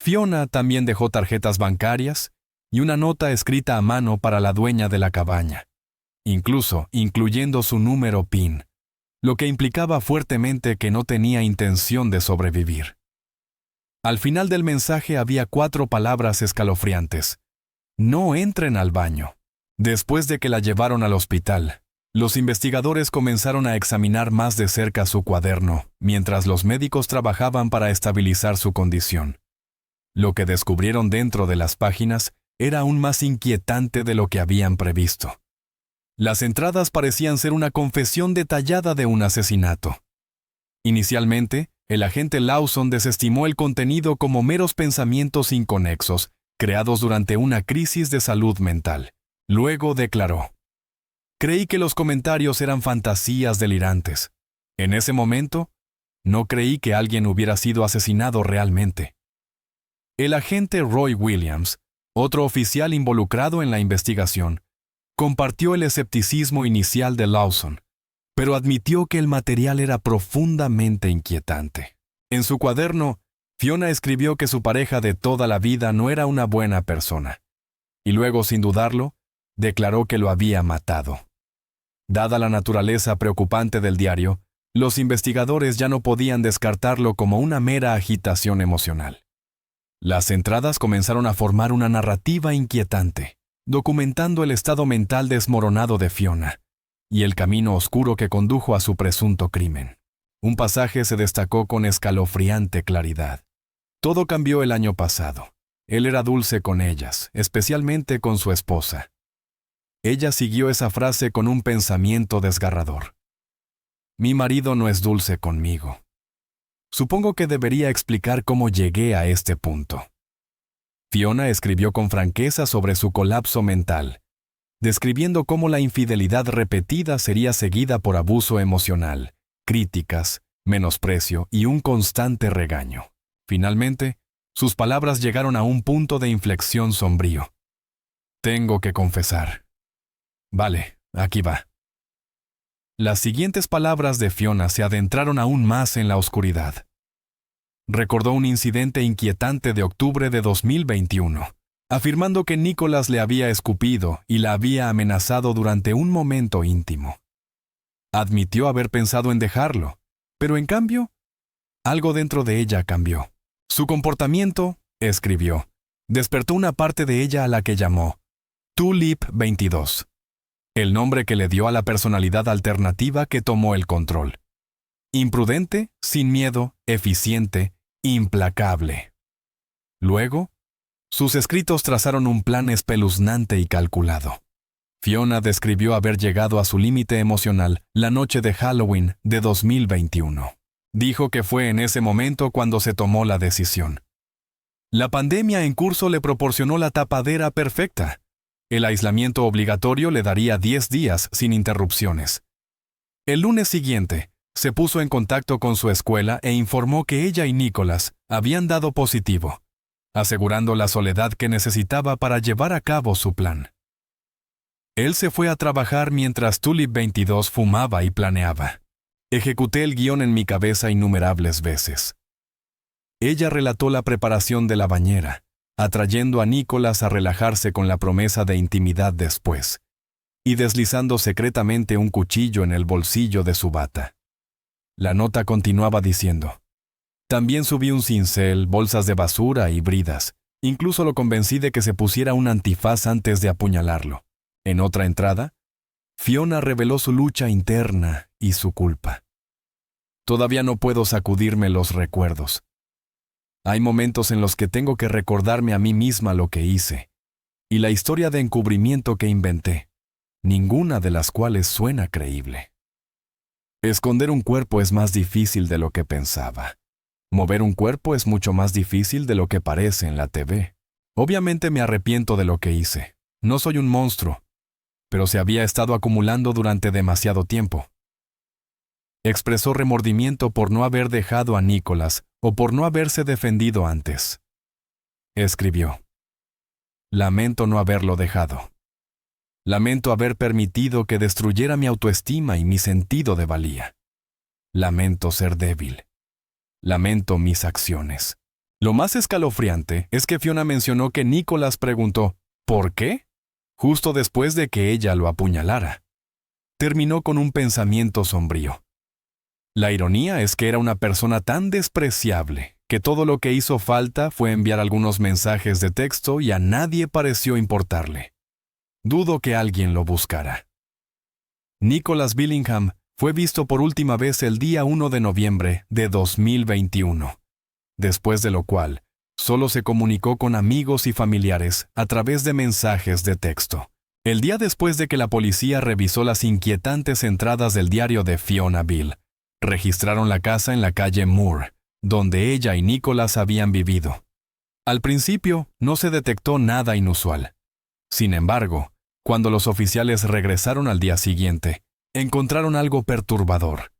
Fiona también dejó tarjetas bancarias y una nota escrita a mano para la dueña de la cabaña, incluso incluyendo su número PIN, lo que implicaba fuertemente que no tenía intención de sobrevivir. Al final del mensaje había 4 palabras escalofriantes: «No entren al baño». Después de que la llevaron al hospital, los investigadores comenzaron a examinar más de cerca su cuaderno, mientras los médicos trabajaban para estabilizar su condición. Lo que descubrieron dentro de las páginas era aún más inquietante de lo que habían previsto. Las entradas parecían ser una confesión detallada de un asesinato. Inicialmente, el agente Lawson desestimó el contenido como meros pensamientos inconexos, creados durante una crisis de salud mental. Luego declaró: «Creí que los comentarios eran fantasías delirantes. En ese momento, no creí que alguien hubiera sido asesinado realmente». El agente Roy Williams, otro oficial involucrado en la investigación, compartió el escepticismo inicial de Lawson, pero admitió que el material era profundamente inquietante. En su cuaderno, Fiona escribió que su pareja de toda la vida no era una buena persona, y luego, sin dudarlo, declaró que lo había matado. Dada la naturaleza preocupante del diario, los investigadores ya no podían descartarlo como una mera agitación emocional. Las entradas comenzaron a formar una narrativa inquietante, documentando el estado mental desmoronado de Fiona y el camino oscuro que condujo a su presunto crimen. Un pasaje se destacó con escalofriante claridad. Todo cambió el año pasado. Él era dulce con ellas, especialmente con su esposa. Ella siguió esa frase con un pensamiento desgarrador. Mi marido no es dulce conmigo. Supongo que debería explicar cómo llegué a este punto. Fiona escribió con franqueza sobre su colapso mental, describiendo cómo la infidelidad repetida sería seguida por abuso emocional, críticas, menosprecio y un constante regaño. Finalmente, sus palabras llegaron a un punto de inflexión sombrío. Tengo que confesar. Vale, aquí va. Las siguientes palabras de Fiona se adentraron aún más en la oscuridad. Recordó un incidente inquietante de octubre de 2021, afirmando que Nicholas le había escupido y la había amenazado durante un momento íntimo. Admitió haber pensado en dejarlo, pero en cambio, algo dentro de ella cambió. Su comportamiento, escribió, despertó una parte de ella a la que llamó Tulip 22, el nombre que le dio a la personalidad alternativa que tomó el control. Imprudente, sin miedo, eficiente, implacable. Luego, sus escritos trazaron un plan espeluznante y calculado. Fiona describió haber llegado a su límite emocional la noche de Halloween de 2021. Dijo que fue en ese momento cuando se tomó la decisión. La pandemia en curso le proporcionó la tapadera perfecta. El aislamiento obligatorio le daría 10 días sin interrupciones. El lunes siguiente, se puso en contacto con su escuela e informó que ella y Nicholas habían dado positivo, asegurando la soledad que necesitaba para llevar a cabo su plan. Él se fue a trabajar mientras Tulip 22 fumaba y planeaba. Ejecuté el guión en mi cabeza innumerables veces. Ella relató la preparación de la bañera, atrayendo a Nicholas a relajarse con la promesa de intimidad después, y deslizando secretamente un cuchillo en el bolsillo de su bata. La nota continuaba diciendo: también subí un cincel, bolsas de basura y bridas. Incluso lo convencí de que se pusiera un antifaz antes de apuñalarlo. En otra entrada, Fiona reveló su lucha interna y su culpa. Todavía no puedo sacudirme los recuerdos. Hay momentos en los que tengo que recordarme a mí misma lo que hice, y la historia de encubrimiento que inventé, ninguna de las cuales suena creíble. Esconder un cuerpo es más difícil de lo que pensaba. Mover un cuerpo es mucho más difícil de lo que parece en la TV. Obviamente me arrepiento de lo que hice. No soy un monstruo, pero se había estado acumulando durante demasiado tiempo. Expresó remordimiento por no haber dejado a Nicholas o por no haberse defendido antes. Escribió: lamento no haberlo dejado. Lamento haber permitido que destruyera mi autoestima y mi sentido de valía. Lamento ser débil. Lamento mis acciones. Lo más escalofriante es que Fiona mencionó que Nicholas preguntó ¿por qué?, justo después de que ella lo apuñalara. Terminó con un pensamiento sombrío. La ironía es que era una persona tan despreciable que todo lo que hizo falta fue enviar algunos mensajes de texto y a nadie pareció importarle. Dudo que alguien lo buscara. Nicholas Billingham fue visto por última vez el día 1 de noviembre de 2021, después de lo cual solo se comunicó con amigos y familiares a través de mensajes de texto. El día después de que la policía revisó las inquietantes entradas del diario de Fiona Bill, registraron la casa en la calle Moore, donde ella y Nicholas habían vivido. Al principio no se detectó nada inusual. Sin embargo, cuando los oficiales regresaron al día siguiente, encontraron algo perturbador.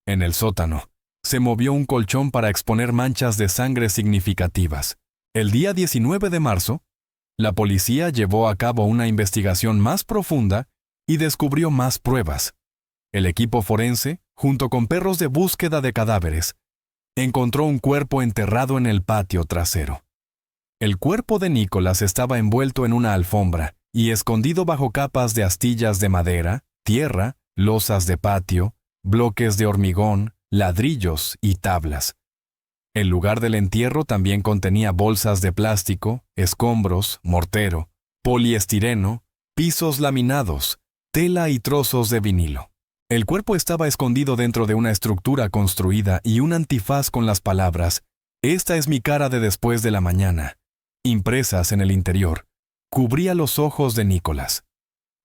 En el sótano, se movió un colchón para exponer manchas de sangre significativas. El día 19 de marzo, la policía llevó a cabo una investigación más profunda y descubrió más pruebas. El equipo forense, junto con perros de búsqueda de cadáveres, encontró un cuerpo enterrado en el patio trasero. El cuerpo de Nicholas estaba envuelto en una alfombra y escondido bajo capas de astillas de madera, tierra, losas de patio, bloques de hormigón, ladrillos y tablas. El lugar del entierro también contenía bolsas de plástico, escombros, mortero, poliestireno, pisos laminados, tela y trozos de vinilo. El cuerpo estaba escondido dentro de una estructura construida y un antifaz con las palabras «Esta es mi cara de después de la mañana», impresas en el interior, cubría los ojos de Nicholas.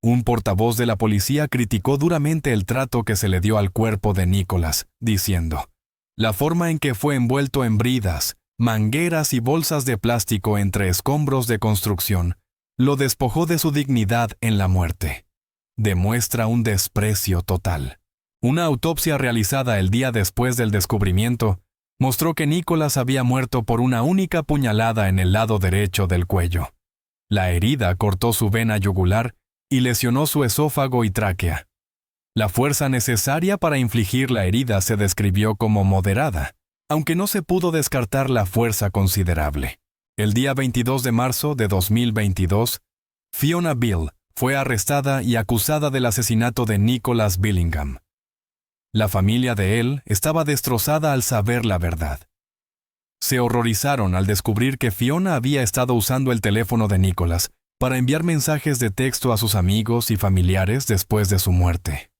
Un portavoz de la policía criticó duramente el trato que se le dio al cuerpo de Nicholas, diciendo: «La forma en que fue envuelto en bridas, mangueras y bolsas de plástico entre escombros de construcción lo despojó de su dignidad en la muerte. Demuestra un desprecio total». Una autopsia realizada el día después del descubrimiento mostró que Nicholas había muerto por una única puñalada en el lado derecho del cuello. La herida cortó su vena yugular y lesionó su esófago y tráquea. La fuerza necesaria para infligir la herida se describió como moderada, aunque no se pudo descartar la fuerza considerable. El día 22 de marzo de 2022, Fiona Beale fue arrestada y acusada del asesinato de Nicholas Billingham. La familia de él estaba destrozada al saber la verdad. Se horrorizaron al descubrir que Fiona había estado usando el teléfono de Nicholas para enviar mensajes de texto a sus amigos y familiares después de su muerte.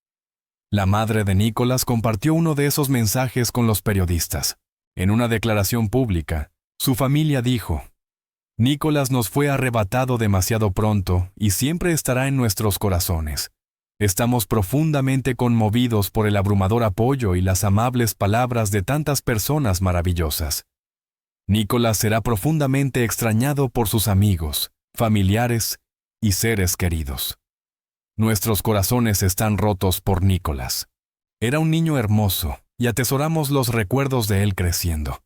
La madre de Nicholas compartió uno de esos mensajes con los periodistas. En una declaración pública, su familia dijo: «Nicholas nos fue arrebatado demasiado pronto y siempre estará en nuestros corazones. Estamos profundamente conmovidos por el abrumador apoyo y las amables palabras de tantas personas maravillosas. Nicholas será profundamente extrañado por sus amigos, familiares y seres queridos. Nuestros corazones están rotos por Nicholas. Era un niño hermoso y atesoramos los recuerdos de él creciendo.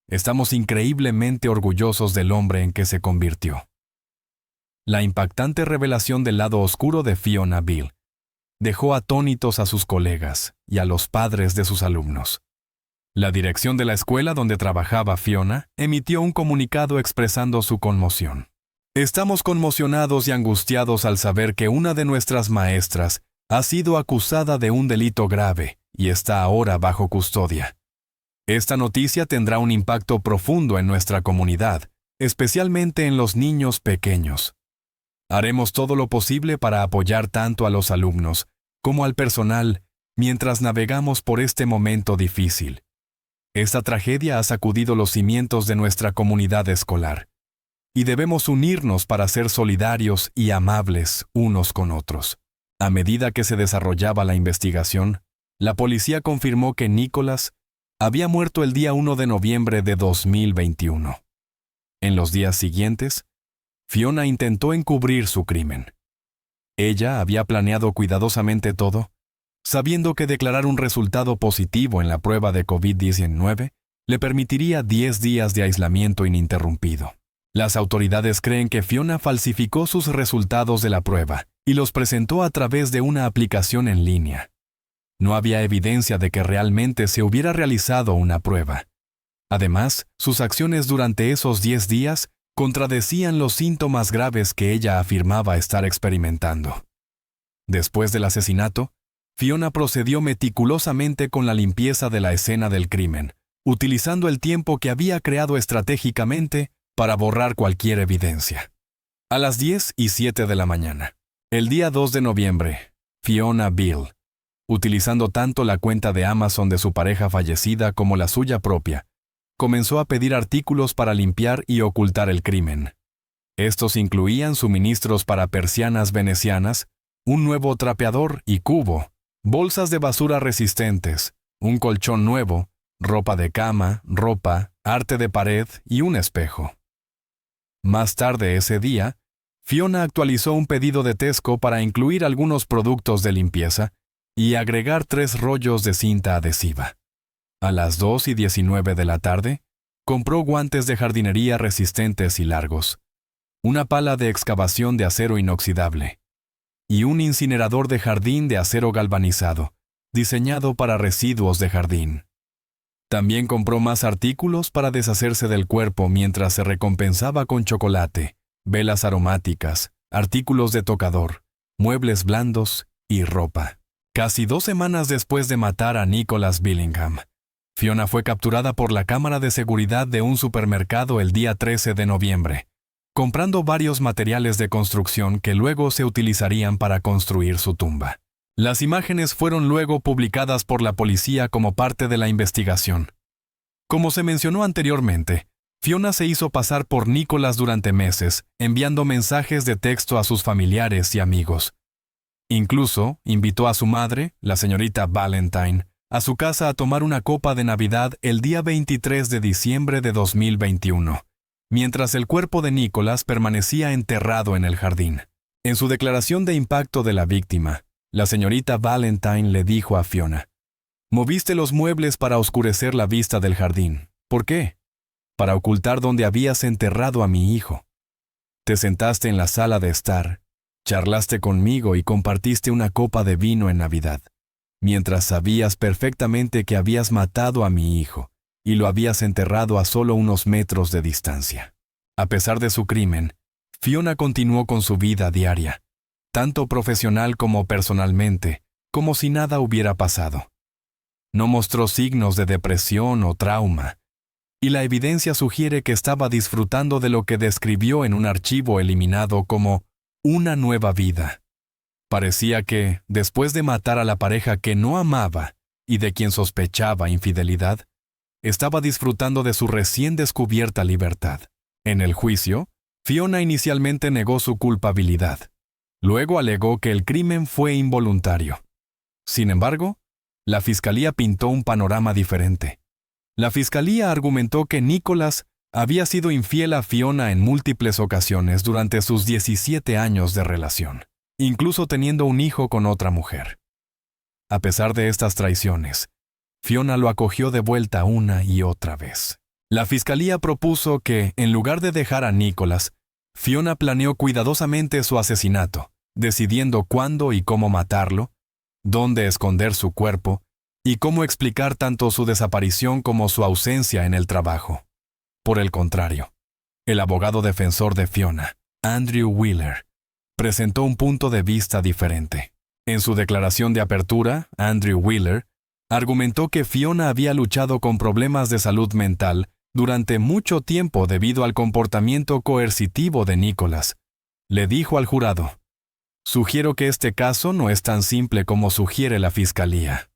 Estamos increíblemente orgullosos del hombre en que se convirtió». La impactante revelación del lado oscuro de Fiona Beale dejó atónitos a sus colegas y a los padres de sus alumnos. La dirección de la escuela donde trabajaba Fiona emitió un comunicado expresando su conmoción. «Estamos conmocionados y angustiados al saber que una de nuestras maestras ha sido acusada de un delito grave y está ahora bajo custodia. Esta noticia tendrá un impacto profundo en nuestra comunidad, especialmente en los niños pequeños. Haremos todo lo posible para apoyar tanto a los alumnos como al personal mientras navegamos por este momento difícil. Esta tragedia ha sacudido los cimientos de nuestra comunidad escolar, y debemos unirnos para ser solidarios y amables unos con otros». A medida que se desarrollaba la investigación, la policía confirmó que Nicholas había muerto el día 1 de noviembre de 2021. En los días siguientes, Fiona intentó encubrir su crimen. Ella había planeado cuidadosamente todo, sabiendo que declarar un resultado positivo en la prueba de COVID-19 le permitiría 10 días de aislamiento ininterrumpido. Las autoridades creen que Fiona falsificó sus resultados de la prueba y los presentó a través de una aplicación en línea. No había evidencia de que realmente se hubiera realizado una prueba. Además, sus acciones durante esos 10 días contradecían los síntomas graves que ella afirmaba estar experimentando. Después del asesinato, Fiona procedió meticulosamente con la limpieza de la escena del crimen, utilizando el tiempo que había creado estratégicamente para borrar cualquier evidencia. A las 10:07 de la mañana, el día 2 de noviembre, Fiona Beale, utilizando tanto la cuenta de Amazon de su pareja fallecida como la suya propia, comenzó a pedir artículos para limpiar y ocultar el crimen. Estos incluían suministros para persianas venecianas, un nuevo trapeador y cubo, bolsas de basura resistentes, un colchón nuevo, ropa de cama, ropa, arte de pared y un espejo. Más tarde ese día, Fiona actualizó un pedido de Tesco para incluir algunos productos de limpieza y agregar 3 rollos de cinta adhesiva. A las 2:19 de la tarde, compró guantes de jardinería resistentes y largos, una pala de excavación de acero inoxidable y un incinerador de jardín de acero galvanizado, diseñado para residuos de jardín. También compró más artículos para deshacerse del cuerpo mientras se recompensaba con chocolate, velas aromáticas, artículos de tocador, muebles blandos y ropa. Casi 2 semanas después de matar a Nicholas Billingham, Fiona fue capturada por la cámara de seguridad de un supermercado el día 13 de noviembre, comprando varios materiales de construcción que luego se utilizarían para construir su tumba. Las imágenes fueron luego publicadas por la policía como parte de la investigación. Como se mencionó anteriormente, Fiona se hizo pasar por Nicholas durante meses, enviando mensajes de texto a sus familiares y amigos. Incluso invitó a su madre, la señorita Valentine, a su casa a tomar una copa de Navidad el día 23 de diciembre de 2021, mientras el cuerpo de Nicholas permanecía enterrado en el jardín. En su declaración de impacto de la víctima, la señorita Valentine le dijo a Fiona: «Moviste los muebles para oscurecer la vista del jardín. ¿Por qué? Para ocultar dónde habías enterrado a mi hijo. Te sentaste en la sala de estar, charlaste conmigo y compartiste una copa de vino en Navidad, mientras sabías perfectamente que habías matado a mi hijo y lo habías enterrado a solo unos metros de distancia». A pesar de su crimen, Fiona continuó con su vida diaria, tanto profesional como personalmente, como si nada hubiera pasado. No mostró signos de depresión o trauma, y la evidencia sugiere que estaba disfrutando de lo que describió en un archivo eliminado como una nueva vida. Parecía que, después de matar a la pareja que no amaba y de quien sospechaba infidelidad, estaba disfrutando de su recién descubierta libertad. En el juicio, Fiona inicialmente negó su culpabilidad. Luego alegó que el crimen fue involuntario. Sin embargo, la fiscalía pintó un panorama diferente. La fiscalía argumentó que Nicholas había sido infiel a Fiona en múltiples ocasiones durante sus 17 años de relación, incluso teniendo un hijo con otra mujer. A pesar de estas traiciones, Fiona lo acogió de vuelta una y otra vez. La fiscalía propuso que, en lugar de dejar a Nicholas, Fiona planeó cuidadosamente su asesinato, decidiendo cuándo y cómo matarlo, dónde esconder su cuerpo y cómo explicar tanto su desaparición como su ausencia en el trabajo. Por el contrario, el abogado defensor de Fiona, Andrew Wheeler, presentó un punto de vista diferente. En su declaración de apertura, Andrew Wheeler argumentó que Fiona había luchado con problemas de salud mental durante mucho tiempo debido al comportamiento coercitivo de Nicholas. Le dijo al jurado: «Sugiero que este caso no es tan simple como sugiere la fiscalía».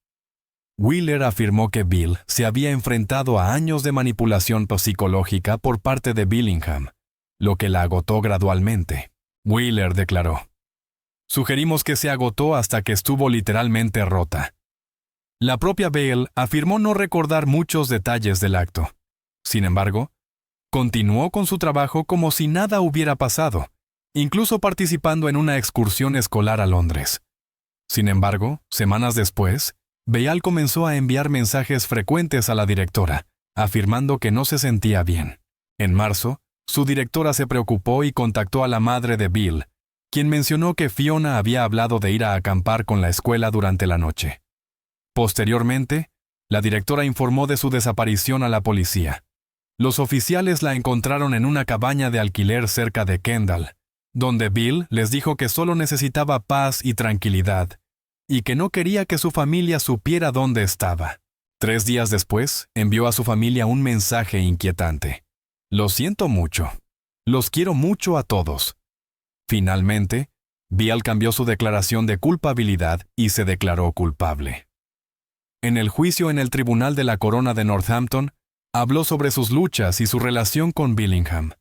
Wheeler afirmó que Bill se había enfrentado a años de manipulación psicológica por parte de Billingham, lo que la agotó gradualmente. Wheeler declaró: «Sugerimos que se agotó hasta que estuvo literalmente rota». La propia Bale afirmó no recordar muchos detalles del acto. Sin embargo, continuó con su trabajo como si nada hubiera pasado, incluso participando en una excursión escolar a Londres. Sin embargo, semanas después, Bale comenzó a enviar mensajes frecuentes a la directora, afirmando que no se sentía bien. En marzo, su directora se preocupó y contactó a la madre de Bill, quien mencionó que Fiona había hablado de ir a acampar con la escuela durante la noche. Posteriormente, la directora informó de su desaparición a la policía. Los oficiales la encontraron en una cabaña de alquiler cerca de Kendall, donde Bill les dijo que solo necesitaba paz y tranquilidad, y que no quería que su familia supiera dónde estaba. 3 días después, envió a su familia un mensaje inquietante: «Lo siento mucho. Los quiero mucho a todos». Finalmente, Bill cambió su declaración de culpabilidad y se declaró culpable. En el juicio en el Tribunal de la Corona de Northampton, habló sobre sus luchas y su relación con Billingham.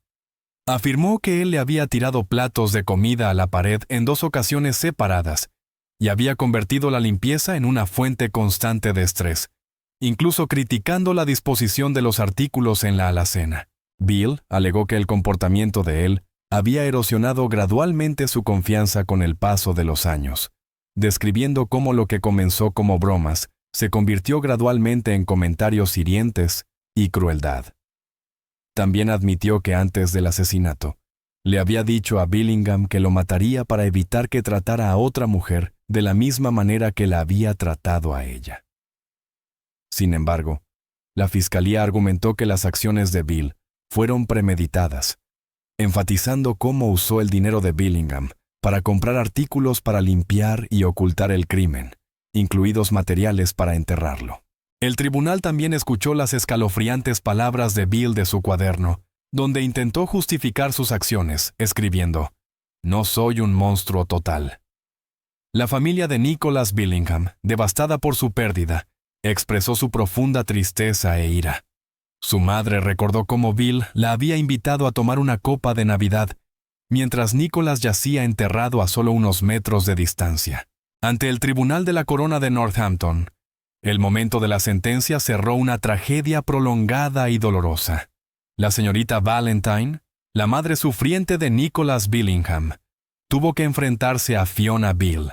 Afirmó que él le había tirado platos de comida a la pared en 2 ocasiones separadas y había convertido la limpieza en una fuente constante de estrés, incluso criticando la disposición de los artículos en la alacena. Bill alegó que el comportamiento de él había erosionado gradualmente su confianza con el paso de los años, describiendo cómo lo que comenzó como bromas se convirtió gradualmente en comentarios hirientes y crueldad. También admitió que antes del asesinato, le había dicho a Billingham que lo mataría para evitar que tratara a otra mujer de la misma manera que la había tratado a ella. Sin embargo, La fiscalía argumentó que las acciones de Bill fueron premeditadas, enfatizando cómo usó el dinero de Billingham para comprar artículos para limpiar y ocultar el crimen, incluidos materiales para enterrarlo. El tribunal también escuchó las escalofriantes palabras de Bill de su cuaderno, donde intentó justificar sus acciones, escribiendo: «No soy un monstruo total». La familia de Nicholas Billingham, devastada por su pérdida, expresó su profunda tristeza e ira. Su madre recordó cómo Bill la había invitado a tomar una copa de Navidad, mientras Nicholas yacía enterrado a solo unos metros de distancia. Ante el Tribunal de la Corona de Northampton, el momento de la sentencia cerró una tragedia prolongada y dolorosa. La señorita Valentine, la madre sufriente de Nicholas Billingham, tuvo que enfrentarse a Fiona Bill,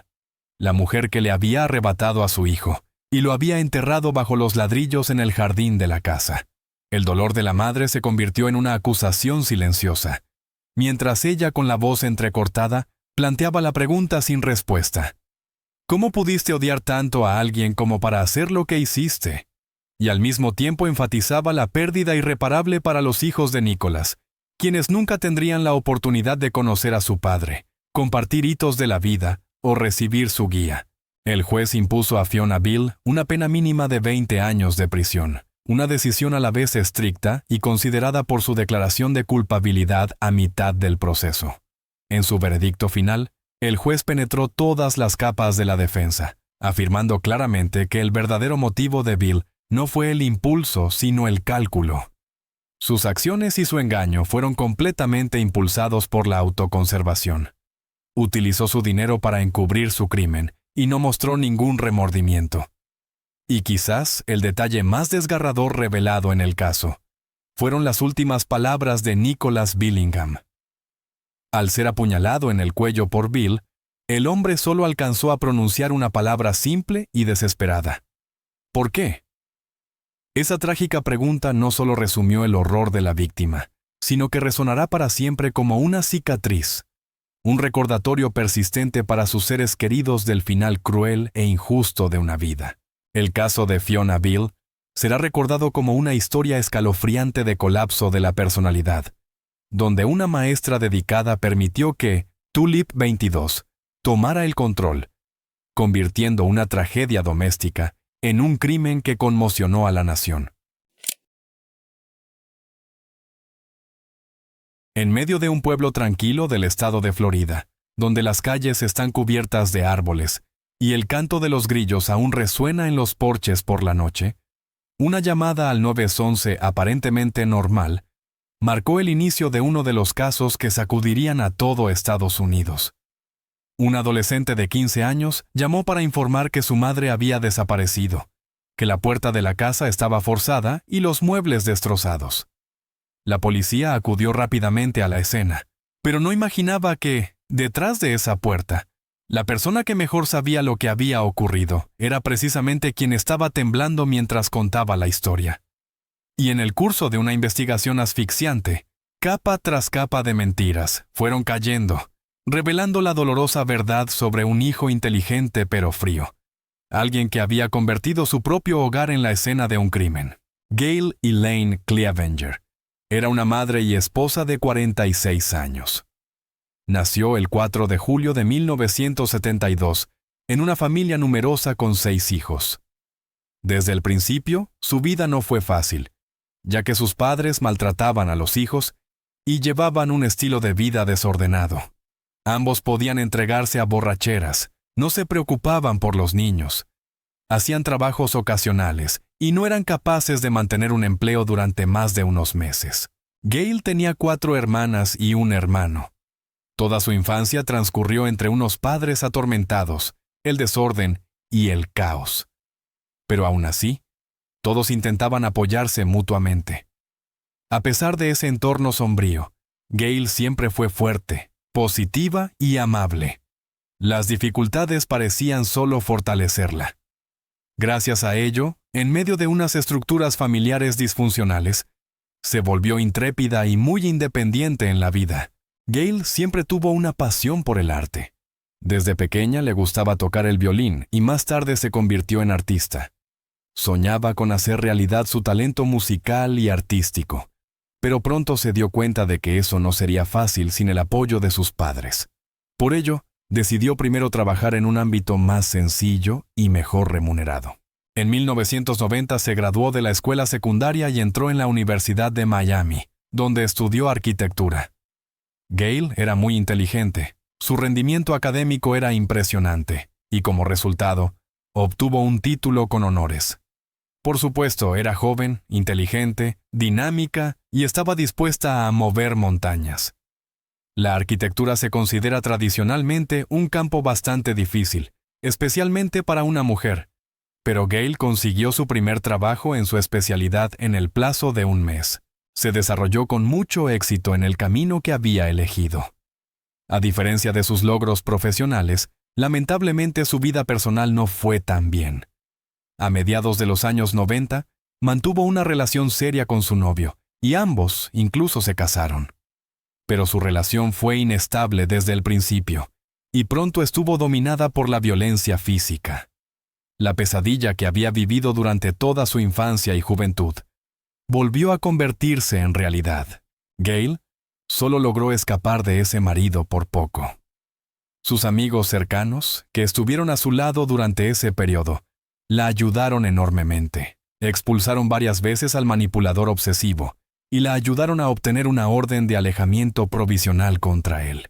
la mujer que le había arrebatado a su hijo y lo había enterrado bajo los ladrillos en el jardín de la casa. El dolor de la madre se convirtió en una acusación silenciosa, mientras ella, con la voz entrecortada, planteaba la pregunta sin respuesta. ¿Cómo pudiste odiar tanto a alguien como para hacer lo que hiciste? Y al mismo tiempo enfatizaba la pérdida irreparable para los hijos de Nicholas, quienes nunca tendrían la oportunidad de conocer a su padre, compartir hitos de la vida o recibir su guía. El juez impuso a Fiona Bill una pena mínima de 20 años de prisión, una decisión a la vez estricta y considerada por su declaración de culpabilidad a mitad del proceso. En su veredicto final, el juez penetró todas las capas de la defensa, afirmando claramente que el verdadero motivo de Bill no fue el impulso, sino el cálculo. Sus acciones y su engaño fueron completamente impulsados por la autoconservación. Utilizó su dinero para encubrir su crimen y no mostró ningún remordimiento. Y quizás el detalle más desgarrador revelado en el caso fueron las últimas palabras de Nicholas Billingham. Al ser apuñalado en el cuello por Bill, el hombre solo alcanzó a pronunciar una palabra simple y desesperada. ¿Por qué? Esa trágica pregunta no solo resumió el horror de la víctima, sino que resonará para siempre como una cicatriz, un recordatorio persistente para sus seres queridos del final cruel e injusto de una vida. El caso de Fiona Bill será recordado como una historia escalofriante de colapso de la personalidad, donde una maestra dedicada permitió que Tulip 22 tomara el control, convirtiendo una tragedia doméstica en un crimen que conmocionó a la nación. En medio de un pueblo tranquilo del estado de Florida, donde las calles están cubiertas de árboles y el canto de los grillos aún resuena en los porches por la noche, una llamada al 911 aparentemente normal marcó el inicio de uno de los casos que sacudirían a todo Estados Unidos. Un adolescente de 15 años llamó para informar que su madre había desaparecido, que la puerta de la casa estaba forzada y los muebles destrozados. La policía acudió rápidamente a la escena, pero no imaginaba que, detrás de esa puerta, la persona que mejor sabía lo que había ocurrido era precisamente quien estaba temblando mientras contaba la historia. Y en el curso de una investigación asfixiante, capa tras capa de mentiras fueron cayendo, revelando la dolorosa verdad sobre un hijo inteligente pero frío, alguien que había convertido su propio hogar en la escena de un crimen. Gail Elaine Cleavenger era una madre y esposa de 46 años. Nació el 4 de julio de 1972 en una familia numerosa con 6 hijos. Desde el principio, su vida no fue fácil, ya que sus padres maltrataban a los hijos y llevaban un estilo de vida desordenado. Ambos podían entregarse a borracheras, no se preocupaban por los niños, hacían trabajos ocasionales y no eran capaces de mantener un empleo durante más de unos meses. Gail tenía 4 hermanas y un hermano. Toda su infancia transcurrió entre unos padres atormentados, el desorden y el caos. Pero aún así, todos intentaban apoyarse mutuamente. A pesar de ese entorno sombrío, Gail siempre fue fuerte, positiva y amable. Las dificultades parecían solo fortalecerla. Gracias a ello, en medio de unas estructuras familiares disfuncionales, se volvió intrépida y muy independiente en la vida. Gail siempre tuvo una pasión por el arte. Desde pequeña le gustaba tocar el violín y más tarde se convirtió en artista. Soñaba con hacer realidad su talento musical y artístico, pero pronto se dio cuenta de que eso no sería fácil sin el apoyo de sus padres. Por ello, decidió primero trabajar en un ámbito más sencillo y mejor remunerado. En 1990 se graduó de la escuela secundaria y entró en la Universidad de Miami, donde estudió arquitectura. Gail era muy inteligente, su rendimiento académico era impresionante, y como resultado, obtuvo un título con honores. Por supuesto, era joven, inteligente, dinámica y estaba dispuesta a mover montañas. La arquitectura se considera tradicionalmente un campo bastante difícil, especialmente para una mujer, pero Gail consiguió su primer trabajo en su especialidad en el plazo de un mes. Se desarrolló con mucho éxito en el camino que había elegido. A diferencia de sus logros profesionales, lamentablemente su vida personal no fue tan bien. A mediados de los años 90, mantuvo una relación seria con su novio, y ambos incluso se casaron. Pero su relación fue inestable desde el principio, y pronto estuvo dominada por la violencia física. La pesadilla que había vivido durante toda su infancia y juventud volvió a convertirse en realidad. Gail solo logró escapar de ese marido por poco. Sus amigos cercanos, que estuvieron a su lado durante ese periodo, la ayudaron enormemente. Expulsaron varias veces al manipulador obsesivo y la ayudaron a obtener una orden de alejamiento provisional contra él.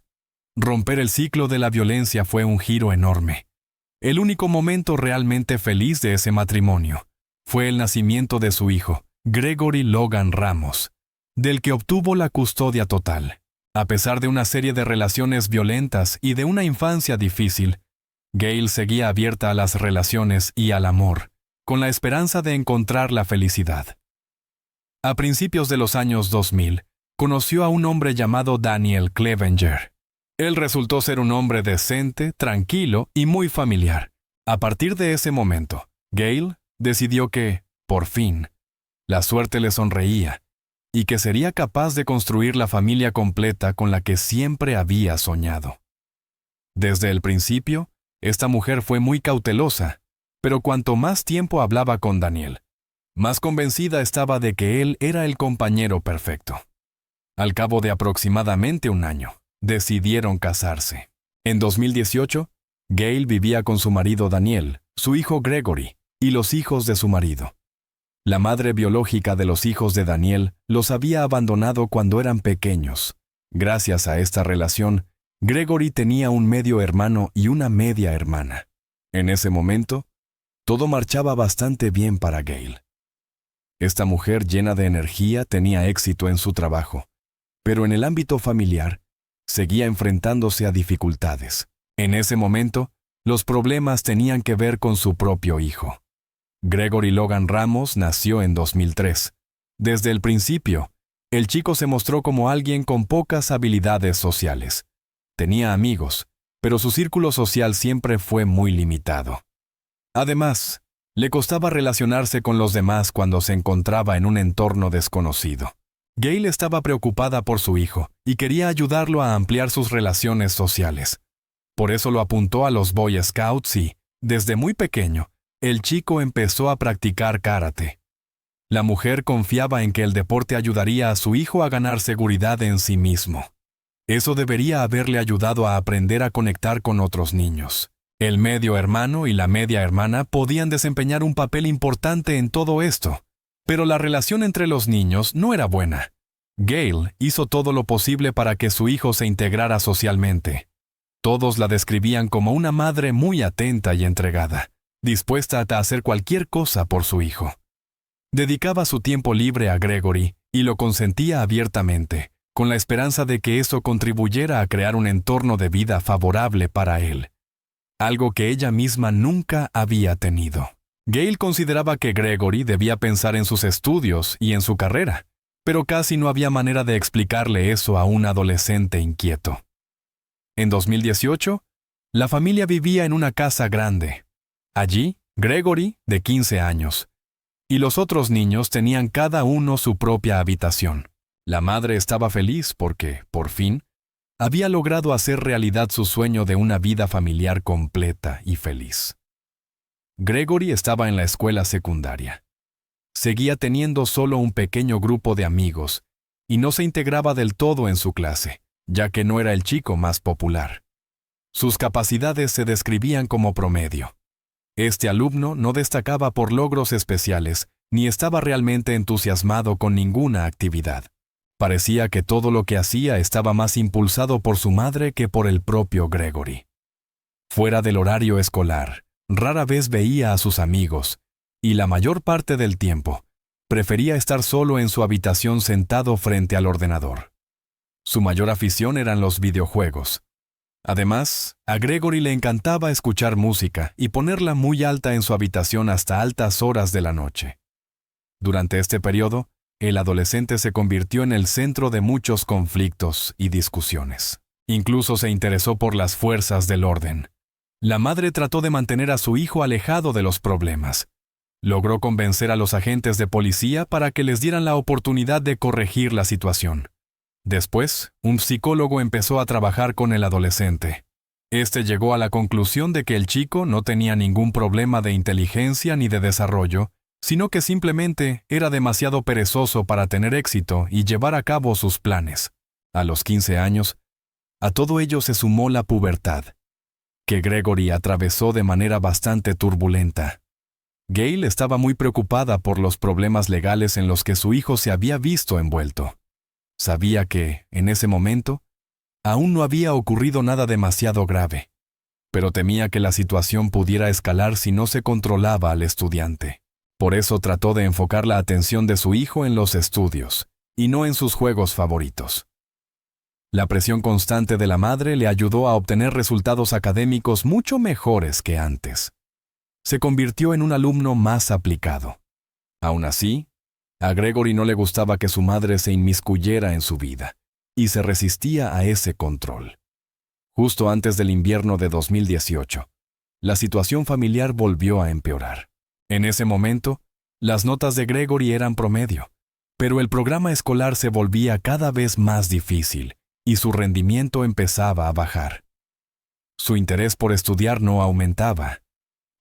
Romper el ciclo de la violencia fue un giro enorme. El único momento realmente feliz de ese matrimonio fue el nacimiento de su hijo, Gregory Logan Ramos, del que obtuvo la custodia total. A pesar de una serie de relaciones violentas y de una infancia difícil, Gail seguía abierta a las relaciones y al amor, con la esperanza de encontrar la felicidad. A principios de los años 2000, conoció a un hombre llamado Daniel Clevenger. Él resultó ser un hombre decente, tranquilo y muy familiar. A partir de ese momento, Gail decidió que, por fin, la suerte le sonreía y que sería capaz de construir la familia completa con la que siempre había soñado. Desde el principio, esta mujer fue muy cautelosa, pero cuanto más tiempo hablaba con Daniel, más convencida estaba de que él era el compañero perfecto. Al cabo de aproximadamente un año, decidieron casarse. En 2018, Gail vivía con su marido Daniel, su hijo Gregory y los hijos de su marido. La madre biológica de los hijos de Daniel los había abandonado cuando eran pequeños. Gracias a esta relación, Gregory tenía un medio hermano y una media hermana. En ese momento, todo marchaba bastante bien para Gail. Esta mujer llena de energía tenía éxito en su trabajo, pero en el ámbito familiar, seguía enfrentándose a dificultades. En ese momento, los problemas tenían que ver con su propio hijo. Gregory Logan Ramos nació en 2003. Desde el principio, el chico se mostró como alguien con pocas habilidades sociales. Tenía amigos, pero su círculo social siempre fue muy limitado. Además, le costaba relacionarse con los demás cuando se encontraba en un entorno desconocido. Gail estaba preocupada por su hijo y quería ayudarlo a ampliar sus relaciones sociales. Por eso lo apuntó a los Boy Scouts y, desde muy pequeño, el chico empezó a practicar karate. La mujer confiaba en que el deporte ayudaría a su hijo a ganar seguridad en sí mismo. Eso debería haberle ayudado a aprender a conectar con otros niños. El medio hermano y la media hermana podían desempeñar un papel importante en todo esto, pero la relación entre los niños no era buena. Gail hizo todo lo posible para que su hijo se integrara socialmente. Todos la describían como una madre muy atenta y entregada, dispuesta a hacer cualquier cosa por su hijo. Dedicaba su tiempo libre a Gregory y lo consentía abiertamente, con la esperanza de que eso contribuyera a crear un entorno de vida favorable para él, algo que ella misma nunca había tenido. Gail consideraba que Gregory debía pensar en sus estudios y en su carrera, pero casi no había manera de explicarle eso a un adolescente inquieto. En 2018, la familia vivía en una casa grande. Allí, Gregory, de 15 años, y los otros niños tenían cada uno su propia habitación. La madre estaba feliz porque, por fin, había logrado hacer realidad su sueño de una vida familiar completa y feliz. Gregory estaba en la escuela secundaria. Seguía teniendo solo un pequeño grupo de amigos y no se integraba del todo en su clase, ya que no era el chico más popular. Sus capacidades se describían como promedio. Este alumno no destacaba por logros especiales ni estaba realmente entusiasmado con ninguna actividad. Parecía que todo lo que hacía estaba más impulsado por su madre que por el propio Gregory. Fuera del horario escolar, rara vez veía a sus amigos, y la mayor parte del tiempo, prefería estar solo en su habitación sentado frente al ordenador. Su mayor afición eran los videojuegos. Además, a Gregory le encantaba escuchar música y ponerla muy alta en su habitación hasta altas horas de la noche. Durante este periodo, el adolescente se convirtió en el centro de muchos conflictos y discusiones. Incluso se interesó por las fuerzas del orden. La madre trató de mantener a su hijo alejado de los problemas. Logró convencer a los agentes de policía para que les dieran la oportunidad de corregir la situación. Después, un psicólogo empezó a trabajar con el adolescente. Este llegó a la conclusión de que el chico no tenía ningún problema de inteligencia ni de desarrollo, sino que simplemente era demasiado perezoso para tener éxito y llevar a cabo sus planes. A los 15 años, a todo ello se sumó la pubertad, que Gregory atravesó de manera bastante turbulenta. Gail estaba muy preocupada por los problemas legales en los que su hijo se había visto envuelto. Sabía que, en ese momento, aún no había ocurrido nada demasiado grave, pero temía que la situación pudiera escalar si no se controlaba al estudiante. Por eso trató de enfocar la atención de su hijo en los estudios, y no en sus juegos favoritos. La presión constante de la madre le ayudó a obtener resultados académicos mucho mejores que antes. Se convirtió en un alumno más aplicado. Aún así, a Gregory no le gustaba que su madre se inmiscuyera en su vida, y se resistía a ese control. Justo antes del invierno de 2018, la situación familiar volvió a empeorar. En ese momento, las notas de Gregory eran promedio, pero el programa escolar se volvía cada vez más difícil y su rendimiento empezaba a bajar. Su interés por estudiar no aumentaba.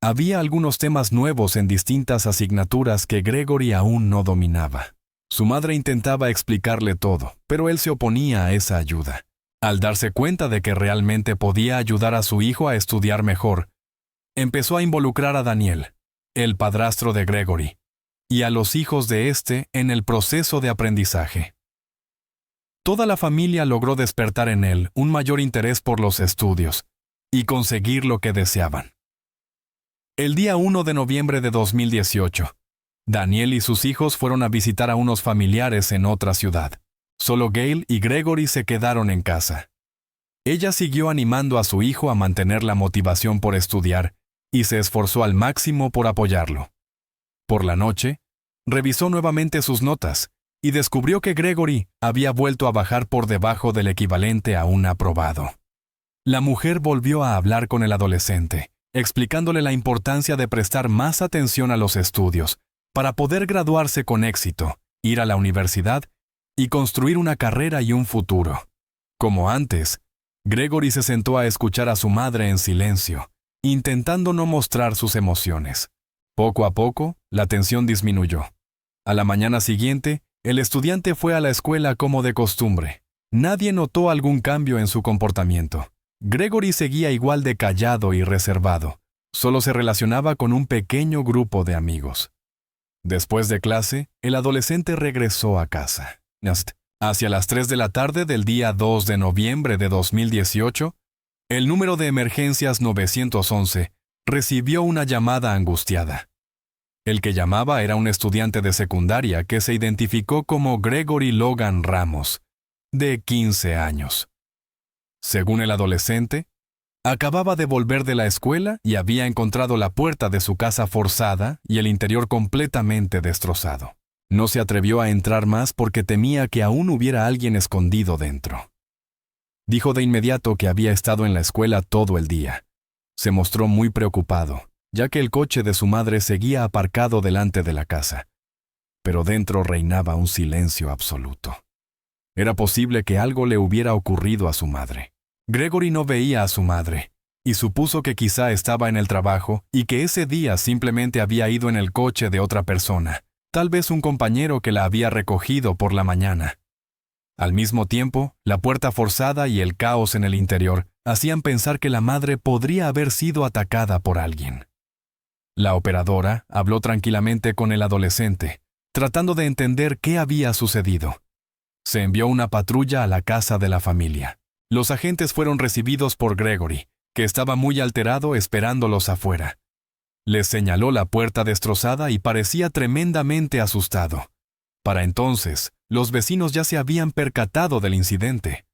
Había algunos temas nuevos en distintas asignaturas que Gregory aún no dominaba. Su madre intentaba explicarle todo, pero él se oponía a esa ayuda. Al darse cuenta de que realmente podía ayudar a su hijo a estudiar mejor, empezó a involucrar a Daniel, el padrastro de Gregory, y a los hijos de este en el proceso de aprendizaje. Toda la familia logró despertar en él un mayor interés por los estudios y conseguir lo que deseaban. El día 1 de noviembre de 2018, Daniel y sus hijos fueron a visitar a unos familiares en otra ciudad. Solo Gail y Gregory se quedaron en casa. Ella siguió animando a su hijo a mantener la motivación por estudiar y se esforzó al máximo por apoyarlo. Por la noche, revisó nuevamente sus notas y descubrió que Gregory había vuelto a bajar por debajo del equivalente a un aprobado. La mujer volvió a hablar con el adolescente, explicándole la importancia de prestar más atención a los estudios para poder graduarse con éxito, ir a la universidad y construir una carrera y un futuro. Como antes, Gregory se sentó a escuchar a su madre en silencio, intentando no mostrar sus emociones. Poco a poco, la tensión disminuyó. A la mañana siguiente, el estudiante fue a la escuela como de costumbre. Nadie notó algún cambio en su comportamiento. Gregory seguía igual de callado y reservado. Solo se relacionaba con un pequeño grupo de amigos. Después de clase, el adolescente regresó a casa. Hacia las 3 de la tarde del día 2 de noviembre de 2018, el número de emergencias 911 recibió una llamada angustiada. El que llamaba era un estudiante de secundaria que se identificó como Gregory Logan Ramos, de 15 años. Según el adolescente, acababa de volver de la escuela y había encontrado la puerta de su casa forzada y el interior completamente destrozado. No se atrevió a entrar más porque temía que aún hubiera alguien escondido dentro. Dijo de inmediato que había estado en la escuela todo el día. Se mostró muy preocupado, ya que el coche de su madre seguía aparcado delante de la casa. Pero dentro reinaba un silencio absoluto. Era posible que algo le hubiera ocurrido a su madre. Gregory no veía a su madre, y supuso que quizá estaba en el trabajo y que ese día simplemente había ido en el coche de otra persona, tal vez un compañero que la había recogido por la mañana. Al mismo tiempo, la puerta forzada y el caos en el interior hacían pensar que la madre podría haber sido atacada por alguien. La operadora habló tranquilamente con el adolescente, tratando de entender qué había sucedido. Se envió una patrulla a la casa de la familia. Los agentes fueron recibidos por Gregory, que estaba muy alterado esperándolos afuera. Les señaló la puerta destrozada y parecía tremendamente asustado. Para entonces, los vecinos ya se habían percatado del incidente.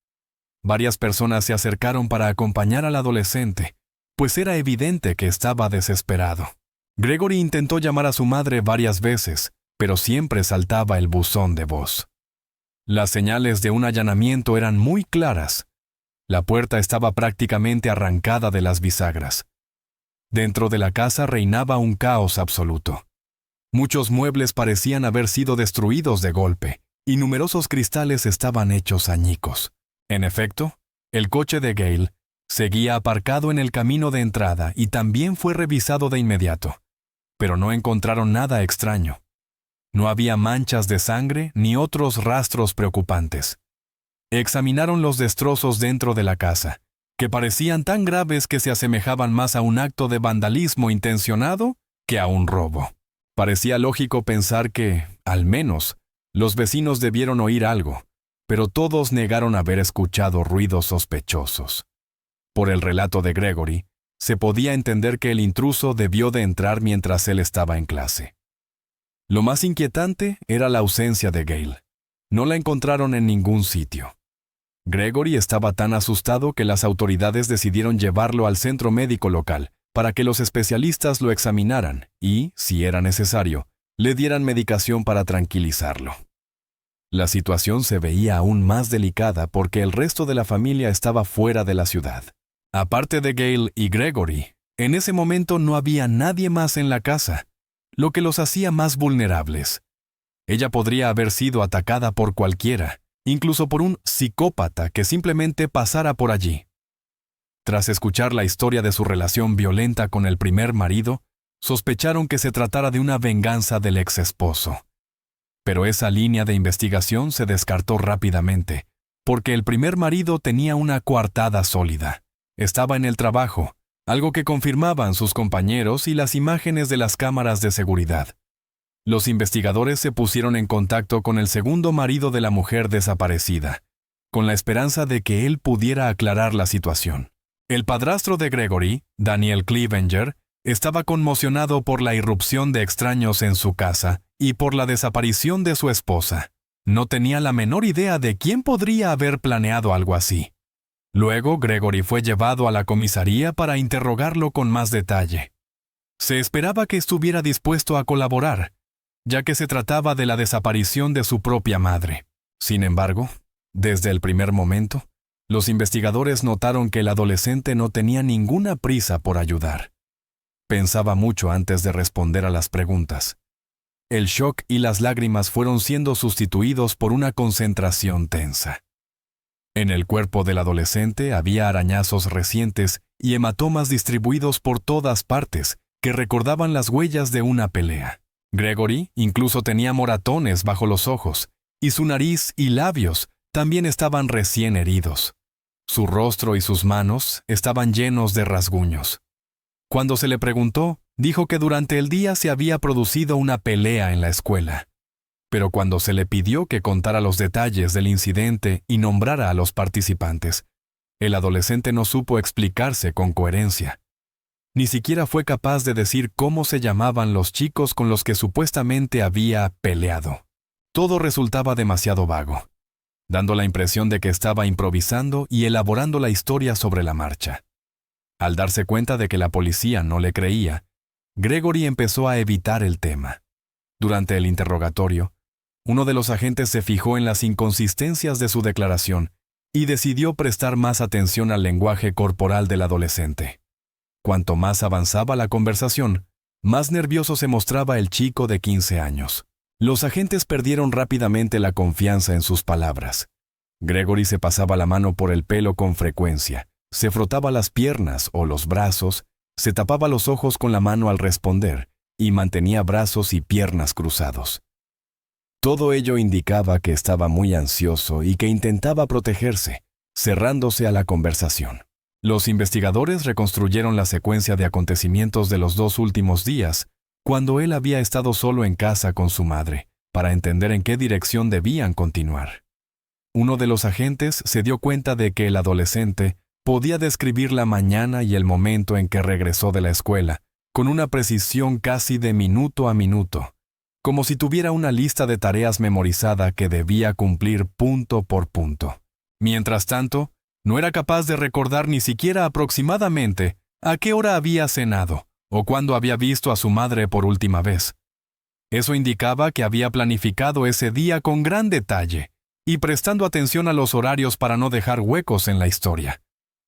Varias personas se acercaron para acompañar al adolescente, pues era evidente que estaba desesperado. Gregory intentó llamar a su madre varias veces, pero siempre saltaba el buzón de voz. Las señales de un allanamiento eran muy claras. La puerta estaba prácticamente arrancada de las bisagras. Dentro de la casa reinaba un caos absoluto. Muchos muebles parecían haber sido destruidos de golpe, y numerosos cristales estaban hechos añicos. En efecto, el coche de Gale seguía aparcado en el camino de entrada y también fue revisado de inmediato, pero no encontraron nada extraño. No había manchas de sangre ni otros rastros preocupantes. Examinaron los destrozos dentro de la casa, que parecían tan graves que se asemejaban más a un acto de vandalismo intencionado que a un robo. Parecía lógico pensar que, al menos, los vecinos debieron oír algo, pero todos negaron haber escuchado ruidos sospechosos. Por el relato de Gregory, se podía entender que el intruso debió de entrar mientras él estaba en clase. Lo más inquietante era la ausencia de Gale. No la encontraron en ningún sitio. Gregory estaba tan asustado que las autoridades decidieron llevarlo al centro médico local para que los especialistas lo examinaran y, si era necesario, le dieran medicación para tranquilizarlo. La situación se veía aún más delicada porque el resto de la familia estaba fuera de la ciudad. Aparte de Gale y Gregory, en ese momento no había nadie más en la casa, lo que los hacía más vulnerables. Ella podría haber sido atacada por cualquiera, incluso por un psicópata que simplemente pasara por allí. Tras escuchar la historia de su relación violenta con el primer marido, sospecharon que se tratara de una venganza del ex esposo. Pero esa línea de investigación se descartó rápidamente, porque el primer marido tenía una coartada sólida. Estaba en el trabajo, algo que confirmaban sus compañeros y las imágenes de las cámaras de seguridad. Los investigadores se pusieron en contacto con el segundo marido de la mujer desaparecida, con la esperanza de que él pudiera aclarar la situación. El padrastro de Gregory, Daniel Clevenger, estaba conmocionado por la irrupción de extraños en su casa y por la desaparición de su esposa. No tenía la menor idea de quién podría haber planeado algo así. Luego, Gregory fue llevado a la comisaría para interrogarlo con más detalle. Se esperaba que estuviera dispuesto a colaborar, ya que se trataba de la desaparición de su propia madre. Sin embargo, desde el primer momento, los investigadores notaron que el adolescente no tenía ninguna prisa por ayudar. Pensaba mucho antes de responder a las preguntas. El shock y las lágrimas fueron siendo sustituidos por una concentración tensa. En el cuerpo del adolescente había arañazos recientes y hematomas distribuidos por todas partes que recordaban las huellas de una pelea. Gregory incluso tenía moratones bajo los ojos, y su nariz y labios también estaban recién heridos. Su rostro y sus manos estaban llenos de rasguños. Cuando se le preguntó, dijo que durante el día se había producido una pelea en la escuela. Pero cuando se le pidió que contara los detalles del incidente y nombrara a los participantes, el adolescente no supo explicarse con coherencia. Ni siquiera fue capaz de decir cómo se llamaban los chicos con los que supuestamente había peleado. Todo resultaba demasiado vago, dando la impresión de que estaba improvisando y elaborando la historia sobre la marcha. Al darse cuenta de que la policía no le creía, Gregory empezó a evitar el tema. Durante el interrogatorio, uno de los agentes se fijó en las inconsistencias de su declaración y decidió prestar más atención al lenguaje corporal del adolescente. Cuanto más avanzaba la conversación, más nervioso se mostraba el chico de 15 años. Los agentes perdieron rápidamente la confianza en sus palabras. Gregory se pasaba la mano por el pelo con frecuencia, Se frotaba las piernas o los brazos, se tapaba los ojos con la mano al responder y mantenía brazos y piernas cruzados. Todo ello indicaba que estaba muy ansioso y que intentaba protegerse, cerrándose a la conversación. Los investigadores reconstruyeron la secuencia de acontecimientos de los 2 últimos días, cuando él había estado solo en casa con su madre, para entender en qué dirección debían continuar. Uno de los agentes se dio cuenta de que el adolescente podía describir la mañana y el momento en que regresó de la escuela, con una precisión casi de minuto a minuto, como si tuviera una lista de tareas memorizada que debía cumplir punto por punto. Mientras tanto, no era capaz de recordar ni siquiera aproximadamente a qué hora había cenado o cuándo había visto a su madre por última vez. Eso indicaba que había planificado ese día con gran detalle y prestando atención a los horarios para no dejar huecos en la historia,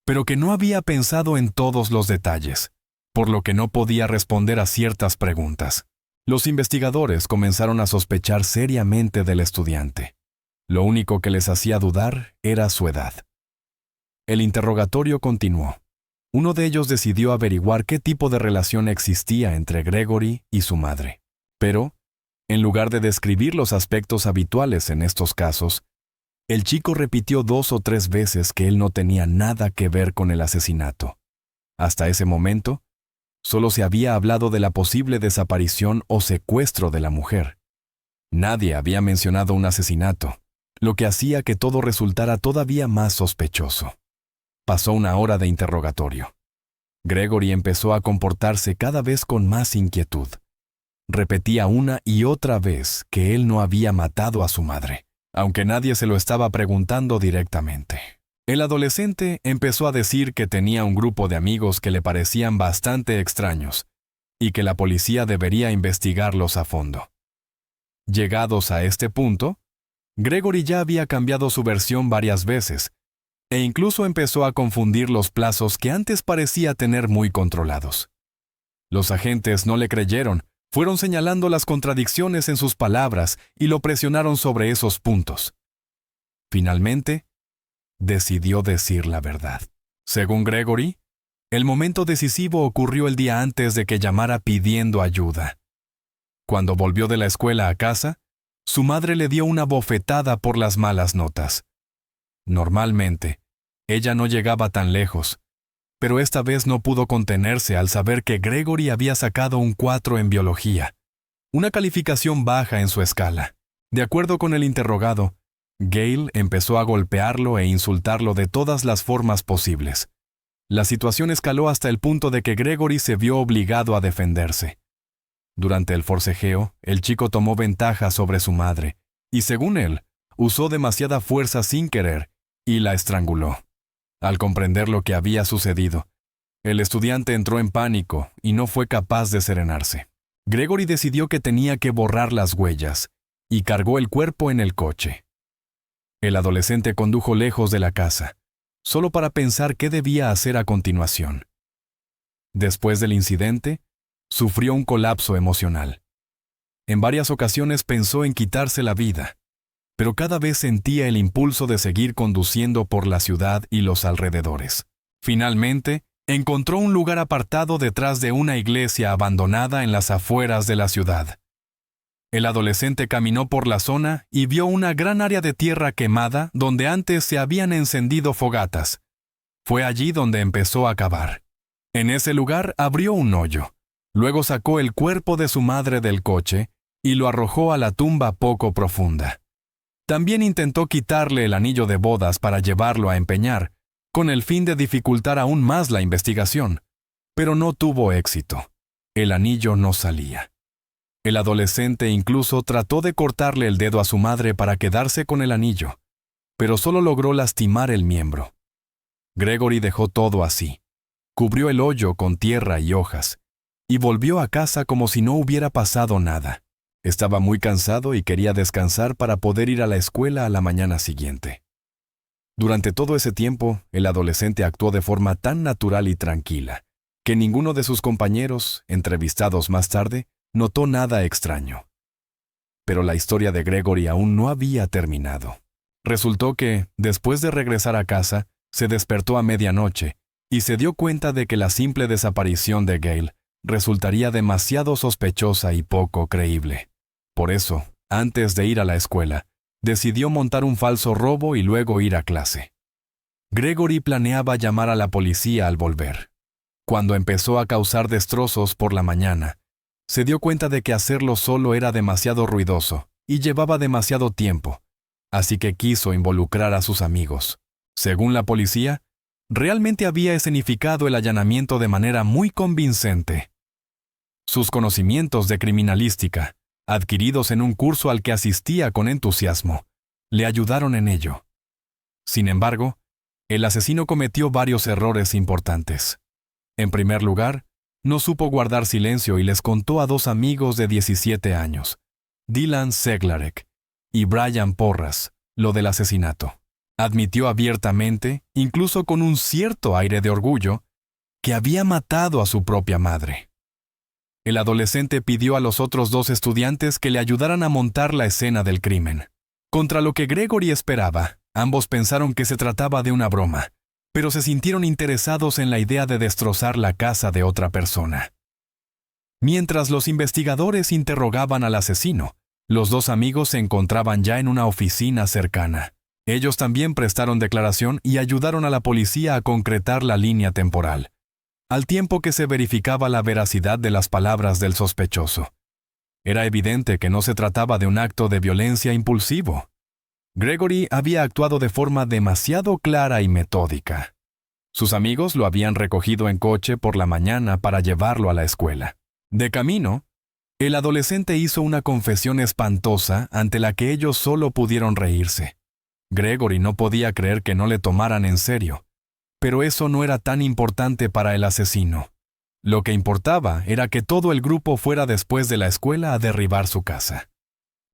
pero que no había pensado en todos los detalles, por lo que no podía responder a ciertas preguntas. Los investigadores comenzaron a sospechar seriamente del estudiante. Lo único que les hacía dudar era su edad. El interrogatorio continuó. Uno de ellos decidió averiguar qué tipo de relación existía entre Gregory y su madre. Pero, en lugar de describir los aspectos habituales en estos casos, el chico repitió 2 o 3 veces que él no tenía nada que ver con el asesinato. Hasta ese momento, solo se había hablado de la posible desaparición o secuestro de la mujer. Nadie había mencionado un asesinato, lo que hacía que todo resultara todavía más sospechoso. Pasó 1 hora de interrogatorio. Gregory empezó a comportarse cada vez con más inquietud. Repetía una y otra vez que él no había matado a su madre, aunque nadie se lo estaba preguntando directamente. El adolescente empezó a decir que tenía un grupo de amigos que le parecían bastante extraños y que la policía debería investigarlos a fondo. Llegados a este punto, Gregory ya había cambiado su versión varias veces e incluso empezó a confundir los plazos que antes parecía tener muy controlados. Los agentes no le creyeron, fueron señalando las contradicciones en sus palabras y lo presionaron sobre esos puntos. Finalmente, decidió decir la verdad. Según Gregory, el momento decisivo ocurrió el día antes de que llamara pidiendo ayuda. Cuando volvió de la escuela a casa, su madre le dio una bofetada por las malas notas. Normalmente, ella no llegaba tan lejos, pero esta vez no pudo contenerse al saber que Gregory había sacado un 4 en biología, una calificación baja en su escala. De acuerdo con el interrogado, Gail empezó a golpearlo e insultarlo de todas las formas posibles. La situación escaló hasta el punto de que Gregory se vio obligado a defenderse. Durante el forcejeo, el chico tomó ventaja sobre su madre y, según él, usó demasiada fuerza sin querer y la estranguló. Al comprender lo que había sucedido, el estudiante entró en pánico y no fue capaz de serenarse. Gregory decidió que tenía que borrar las huellas y cargó el cuerpo en el coche. El adolescente condujo lejos de la casa, solo para pensar qué debía hacer a continuación. Después del incidente, sufrió un colapso emocional. En varias ocasiones pensó en quitarse la vida, pero cada vez sentía el impulso de seguir conduciendo por la ciudad y los alrededores. Finalmente, encontró un lugar apartado detrás de una iglesia abandonada en las afueras de la ciudad. El adolescente caminó por la zona y vio una gran área de tierra quemada donde antes se habían encendido fogatas. Fue allí donde empezó a cavar. En ese lugar abrió un hoyo. Luego sacó el cuerpo de su madre del coche y lo arrojó a la tumba poco profunda. También intentó quitarle el anillo de bodas para llevarlo a empeñar, con el fin de dificultar aún más la investigación, pero no tuvo éxito. El anillo no salía. El adolescente incluso trató de cortarle el dedo a su madre para quedarse con el anillo, pero solo logró lastimar el miembro. Gregory dejó todo así. Cubrió el hoyo con tierra y hojas, y volvió a casa como si no hubiera pasado nada. Estaba muy cansado y quería descansar para poder ir a la escuela a la mañana siguiente. Durante todo ese tiempo, el adolescente actuó de forma tan natural y tranquila, que ninguno de sus compañeros, entrevistados más tarde, notó nada extraño. Pero la historia de Gregory aún no había terminado. Resultó que, después de regresar a casa, se despertó a medianoche y se dio cuenta de que la simple desaparición de Gail resultaría demasiado sospechosa y poco creíble. Por eso, antes de ir a la escuela, decidió montar un falso robo y luego ir a clase. Gregory planeaba llamar a la policía al volver. Cuando empezó a causar destrozos por la mañana, se dio cuenta de que hacerlo solo era demasiado ruidoso y llevaba demasiado tiempo, así que quiso involucrar a sus amigos. Según la policía, realmente había escenificado el allanamiento de manera muy convincente. Sus conocimientos de criminalística, adquiridos en un curso al que asistía con entusiasmo, le ayudaron en ello. Sin embargo, el asesino cometió varios errores importantes. En primer lugar, no supo guardar silencio y les contó a dos amigos de 17 años, Dylan Seglarek y Brian Porras, lo del asesinato. Admitió abiertamente, incluso con un cierto aire de orgullo, que había matado a su propia madre. El adolescente pidió a los otros dos estudiantes que le ayudaran a montar la escena del crimen. Contra lo que Gregory esperaba, ambos pensaron que se trataba de una broma, pero se sintieron interesados en la idea de destrozar la casa de otra persona. Mientras los investigadores interrogaban al asesino, los dos amigos se encontraban ya en una oficina cercana. Ellos también prestaron declaración y ayudaron a la policía a concretar la línea temporal, al tiempo que se verificaba la veracidad de las palabras del sospechoso. Era evidente que no se trataba de un acto de violencia impulsivo. Gregory había actuado de forma demasiado clara y metódica. Sus amigos lo habían recogido en coche por la mañana para llevarlo a la escuela. De camino, el adolescente hizo una confesión espantosa ante la que ellos solo pudieron reírse. Gregory no podía creer que no le tomaran en serio, pero eso no era tan importante para el asesino. Lo que importaba era que todo el grupo fuera después de la escuela a derribar su casa.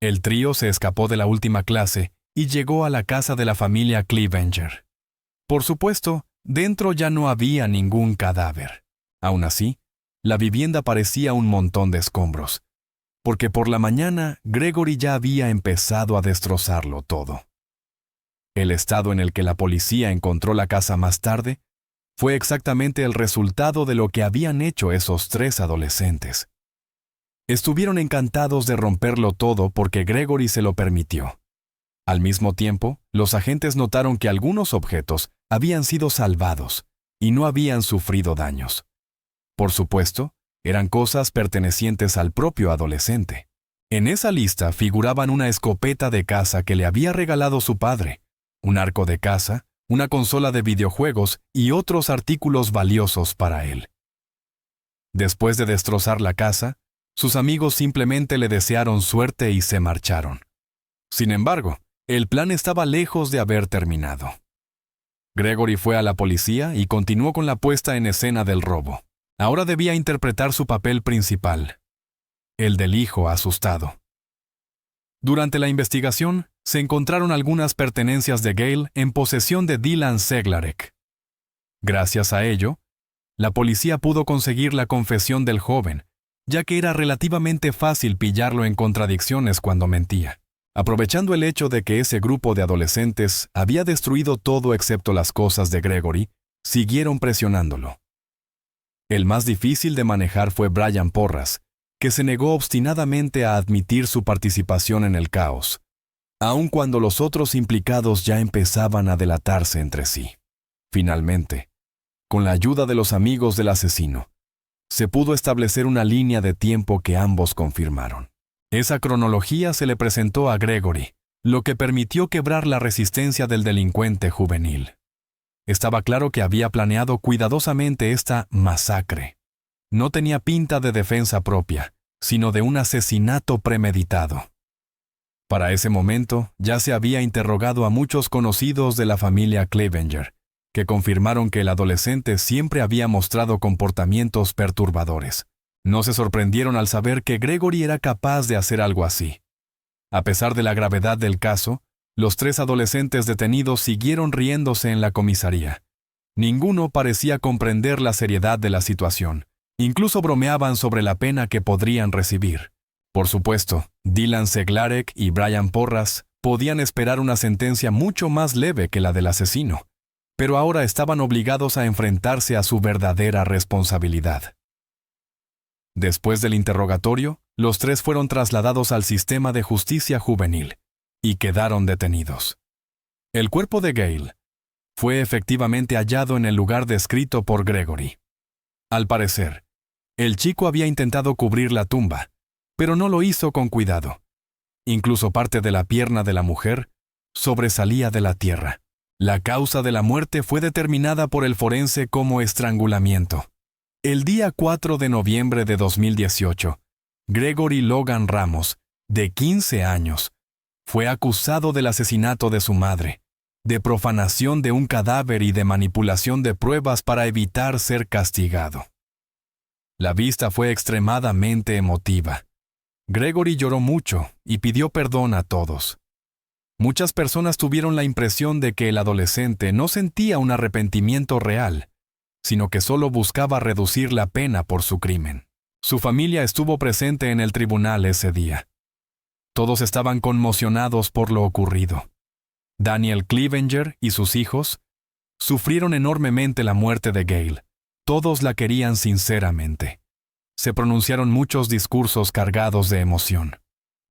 El trío se escapó de la última clase y llegó a la casa de la familia Clevenger. Por supuesto, dentro ya no había ningún cadáver. Aún así, la vivienda parecía un montón de escombros, porque por la mañana Gregory ya había empezado a destrozarlo todo. El estado en el que la policía encontró la casa más tarde fue exactamente el resultado de lo que habían hecho esos tres adolescentes. Estuvieron encantados de romperlo todo porque Gregory se lo permitió. Al mismo tiempo, los agentes notaron que algunos objetos habían sido salvados y no habían sufrido daños. Por supuesto, eran cosas pertenecientes al propio adolescente. En esa lista figuraban una escopeta de caza que le había regalado su padre, un arco de caza, una consola de videojuegos y otros artículos valiosos para él. Después de destrozar la casa, sus amigos simplemente le desearon suerte y se marcharon. Sin embargo, el plan estaba lejos de haber terminado. Gregory fue a la policía y continuó con la puesta en escena del robo. Ahora debía interpretar su papel principal, el del hijo asustado. Durante la investigación, se encontraron algunas pertenencias de Gail en posesión de Dylan Seglarek. Gracias a ello, la policía pudo conseguir la confesión del joven, ya que era relativamente fácil pillarlo en contradicciones cuando mentía. Aprovechando el hecho de que ese grupo de adolescentes había destruido todo excepto las cosas de Gregory, siguieron presionándolo. El más difícil de manejar fue Brian Porras, que se negó obstinadamente a admitir su participación en el caos, aun cuando los otros implicados ya empezaban a delatarse entre sí. Finalmente, con la ayuda de los amigos del asesino, se pudo establecer una línea de tiempo que ambos confirmaron. Esa cronología se le presentó a Gregory, lo que permitió quebrar la resistencia del delincuente juvenil. Estaba claro que había planeado cuidadosamente esta masacre. No tenía pinta de defensa propia, sino de un asesinato premeditado. Para ese momento, ya se había interrogado a muchos conocidos de la familia Clevenger, que confirmaron que el adolescente siempre había mostrado comportamientos perturbadores. No se sorprendieron al saber que Gregory era capaz de hacer algo así. A pesar de la gravedad del caso, los tres adolescentes detenidos siguieron riéndose en la comisaría. Ninguno parecía comprender la seriedad de la situación. Incluso bromeaban sobre la pena que podrían recibir. Por supuesto, Dylan Seglarek y Brian Porras podían esperar una sentencia mucho más leve que la del asesino, pero ahora estaban obligados a enfrentarse a su verdadera responsabilidad. Después del interrogatorio, los tres fueron trasladados al sistema de justicia juvenil y quedaron detenidos. El cuerpo de Gail fue efectivamente hallado en el lugar descrito por Gregory. Al parecer, el chico había intentado cubrir la tumba, pero no lo hizo con cuidado. Incluso parte de la pierna de la mujer sobresalía de la tierra. La causa de la muerte fue determinada por el forense como estrangulamiento. El día 4 de noviembre de 2018, Gregory Logan Ramos, de 15 años, fue acusado del asesinato de su madre, de profanación de un cadáver y de manipulación de pruebas para evitar ser castigado. La vista fue extremadamente emotiva. Gregory lloró mucho y pidió perdón a todos. Muchas personas tuvieron la impresión de que el adolescente no sentía un arrepentimiento real, sino que solo buscaba reducir la pena por su crimen. Su familia estuvo presente en el tribunal ese día. Todos estaban conmocionados por lo ocurrido. Daniel Clevenger y sus hijos sufrieron enormemente la muerte de Gail. Todos la querían sinceramente. Se pronunciaron muchos discursos cargados de emoción.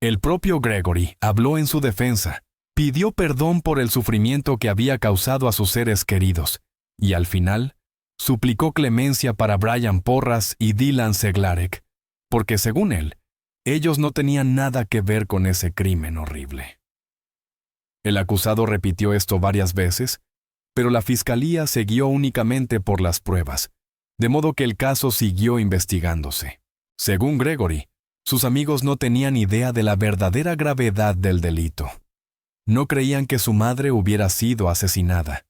El propio Gregory habló en su defensa, pidió perdón por el sufrimiento que había causado a sus seres queridos, y al final, suplicó clemencia para Brian Porras y Dylan Seglarek, porque según él, ellos no tenían nada que ver con ese crimen horrible. El acusado repitió esto varias veces, pero la fiscalía se guió únicamente por las pruebas, de modo que el caso siguió investigándose. Según Gregory, sus amigos no tenían idea de la verdadera gravedad del delito. No creían que su madre hubiera sido asesinada.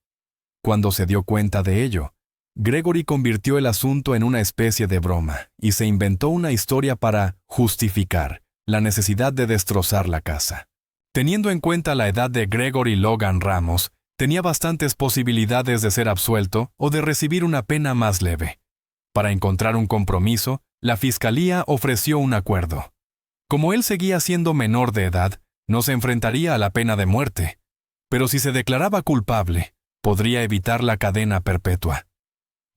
Cuando se dio cuenta de ello, Gregory convirtió el asunto en una especie de broma y se inventó una historia para justificar la necesidad de destrozar la casa. Teniendo en cuenta la edad de Gregory Logan Ramos, tenía bastantes posibilidades de ser absuelto o de recibir una pena más leve. Para encontrar un compromiso, la fiscalía ofreció un acuerdo. Como él seguía siendo menor de edad, no se enfrentaría a la pena de muerte, pero si se declaraba culpable, podría evitar la cadena perpetua.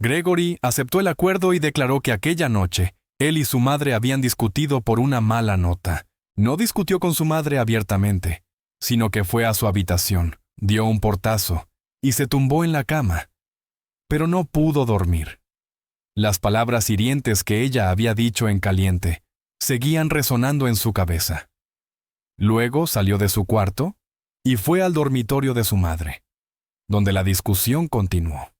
Gregory aceptó el acuerdo y declaró que aquella noche, él y su madre habían discutido por una mala nota. No discutió con su madre abiertamente, sino que fue a su habitación, dio un portazo y se tumbó en la cama. Pero no pudo dormir. Las palabras hirientes que ella había dicho en caliente seguían resonando en su cabeza. Luego salió de su cuarto y fue al dormitorio de su madre, donde la discusión continuó.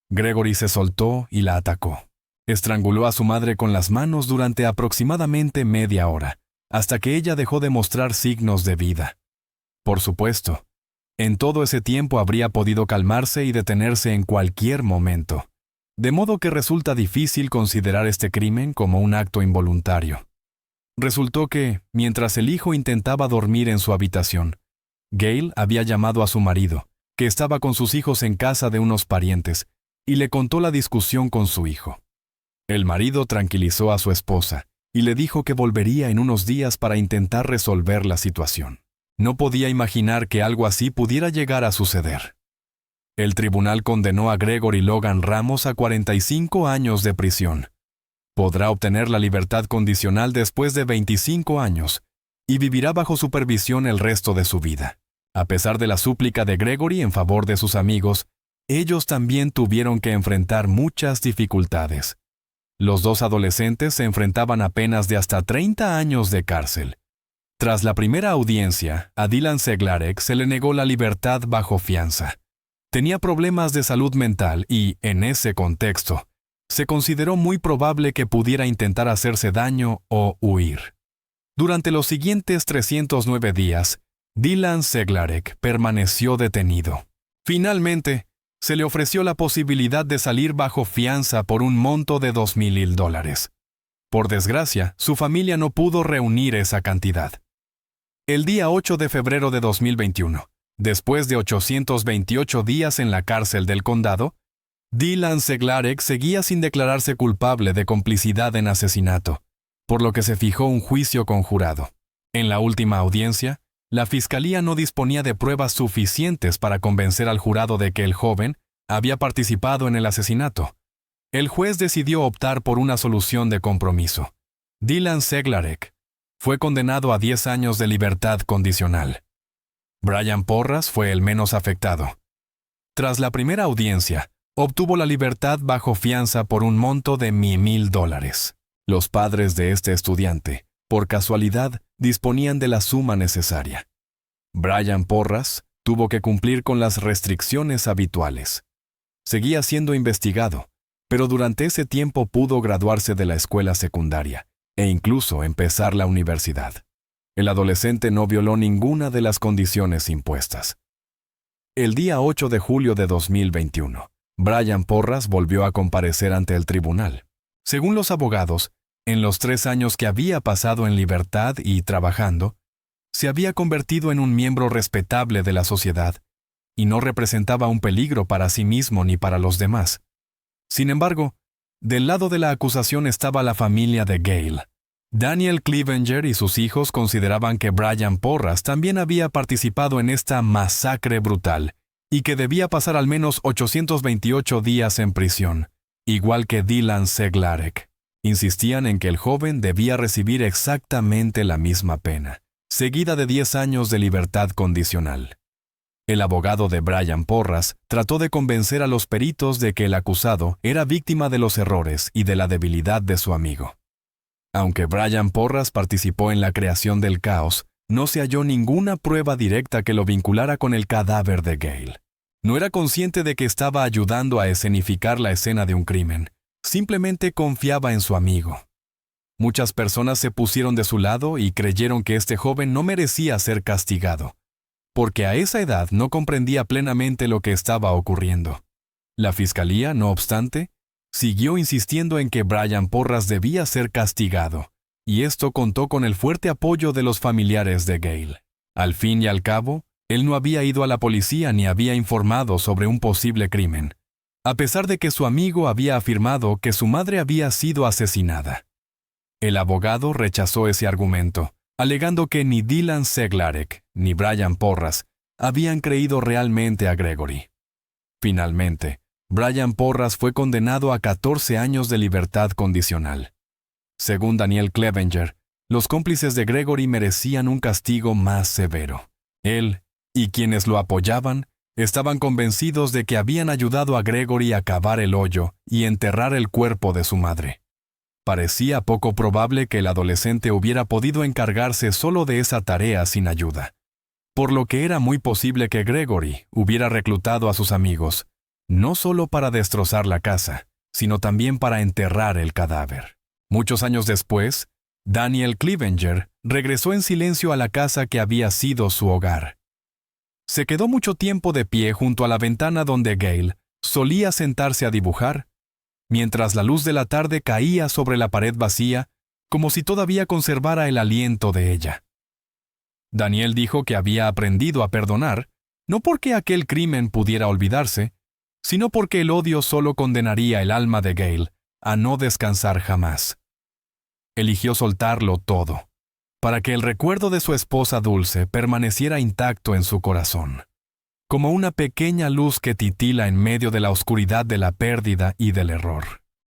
Gregory se soltó y la atacó. Estranguló a su madre con las manos durante aproximadamente media hora, hasta que ella dejó de mostrar signos de vida. Por supuesto, en todo ese tiempo habría podido calmarse y detenerse en cualquier momento, de modo que resulta difícil considerar este crimen como un acto involuntario. Resultó que, mientras el hijo intentaba dormir en su habitación, Gail había llamado a su marido, que estaba con sus hijos en casa de unos parientes, y le contó la discusión con su hijo. El marido tranquilizó a su esposa y le dijo que volvería en unos días para intentar resolver la situación. No podía imaginar que algo así pudiera llegar a suceder. El tribunal condenó a Gregory Logan Ramos a 45 años de prisión. Podrá obtener la libertad condicional después de 25 años y vivirá bajo supervisión el resto de su vida. A pesar de la súplica de Gregory en favor de sus amigos, ellos también tuvieron que enfrentar muchas dificultades. Los dos adolescentes se enfrentaban a penas de hasta 30 años de cárcel. Tras la primera audiencia, a Dylan Seglarek se le negó la libertad bajo fianza. Tenía problemas de salud mental y, en ese contexto, se consideró muy probable que pudiera intentar hacerse daño o huir. Durante los siguientes 309 días, Dylan Seglarek permaneció detenido. Finalmente, se le ofreció la posibilidad de salir bajo fianza por un monto de $2,000. Por desgracia, su familia no pudo reunir esa cantidad. El día 8 de febrero de 2021, después de 828 días en la cárcel del condado, Dylan Seglarek seguía sin declararse culpable de complicidad en asesinato, por lo que se fijó un juicio conjurado. En la última audiencia, la fiscalía no disponía de pruebas suficientes para convencer al jurado de que el joven había participado en el asesinato. El juez decidió optar por una solución de compromiso. Dylan Seglarek fue condenado a 10 años de libertad condicional. Brian Porras fue el menos afectado. Tras la primera audiencia, obtuvo la libertad bajo fianza por un monto de $1,000. Los padres de este estudiante, por casualidad, disponían de la suma necesaria. Brian Porras tuvo que cumplir con las restricciones habituales. Seguía siendo investigado, pero durante ese tiempo pudo graduarse de la escuela secundaria e incluso empezar la universidad. El adolescente no violó ninguna de las condiciones impuestas. El día 8 de julio de 2021, Brian Porras volvió a comparecer ante el tribunal. Según los abogados, en los 3 años que había pasado en libertad y trabajando, se había convertido en un miembro respetable de la sociedad y no representaba un peligro para sí mismo ni para los demás. Sin embargo, del lado de la acusación estaba la familia de Gale. Daniel Clevenger y sus hijos consideraban que Brian Porras también había participado en esta masacre brutal y que debía pasar al menos 828 días en prisión, igual que Dylan Seglarek. Insistían en que el joven debía recibir exactamente la misma pena, seguida de 10 años de libertad condicional. El abogado de Brian Porras trató de convencer a los peritos de que el acusado era víctima de los errores y de la debilidad de su amigo. Aunque Brian Porras participó en la creación del caos, no se halló ninguna prueba directa que lo vinculara con el cadáver de Gale. No era consciente de que estaba ayudando a escenificar la escena de un crimen. Simplemente confiaba en su amigo. Muchas personas se pusieron de su lado y creyeron que este joven no merecía ser castigado, porque a esa edad no comprendía plenamente lo que estaba ocurriendo. La fiscalía, no obstante, siguió insistiendo en que Brian Porras debía ser castigado, y esto contó con el fuerte apoyo de los familiares de Gale. Al fin y al cabo, él no había ido a la policía ni había informado sobre un posible crimen, a pesar de que su amigo había afirmado que su madre había sido asesinada. El abogado rechazó ese argumento, alegando que ni Dylan Seglarek ni Brian Porras habían creído realmente a Gregory. Finalmente, Brian Porras fue condenado a 14 años de libertad condicional. Según Daniel Clevenger, los cómplices de Gregory merecían un castigo más severo. Él y quienes lo apoyaban estaban convencidos de que habían ayudado a Gregory a cavar el hoyo y enterrar el cuerpo de su madre. Parecía poco probable que el adolescente hubiera podido encargarse solo de esa tarea sin ayuda, por lo que era muy posible que Gregory hubiera reclutado a sus amigos, no solo para destrozar la casa, sino también para enterrar el cadáver. Muchos años después, Daniel Clevenger regresó en silencio a la casa que había sido su hogar. Se quedó mucho tiempo de pie junto a la ventana donde Gale solía sentarse a dibujar, mientras la luz de la tarde caía sobre la pared vacía, como si todavía conservara el aliento de ella. Daniel dijo que había aprendido a perdonar, no porque aquel crimen pudiera olvidarse, sino porque el odio solo condenaría el alma de Gale a no descansar jamás. Eligió soltarlo todo, para que el recuerdo de su esposa Dulce permaneciera intacto en su corazón, como una pequeña luz que titila en medio de la oscuridad de la pérdida y del error.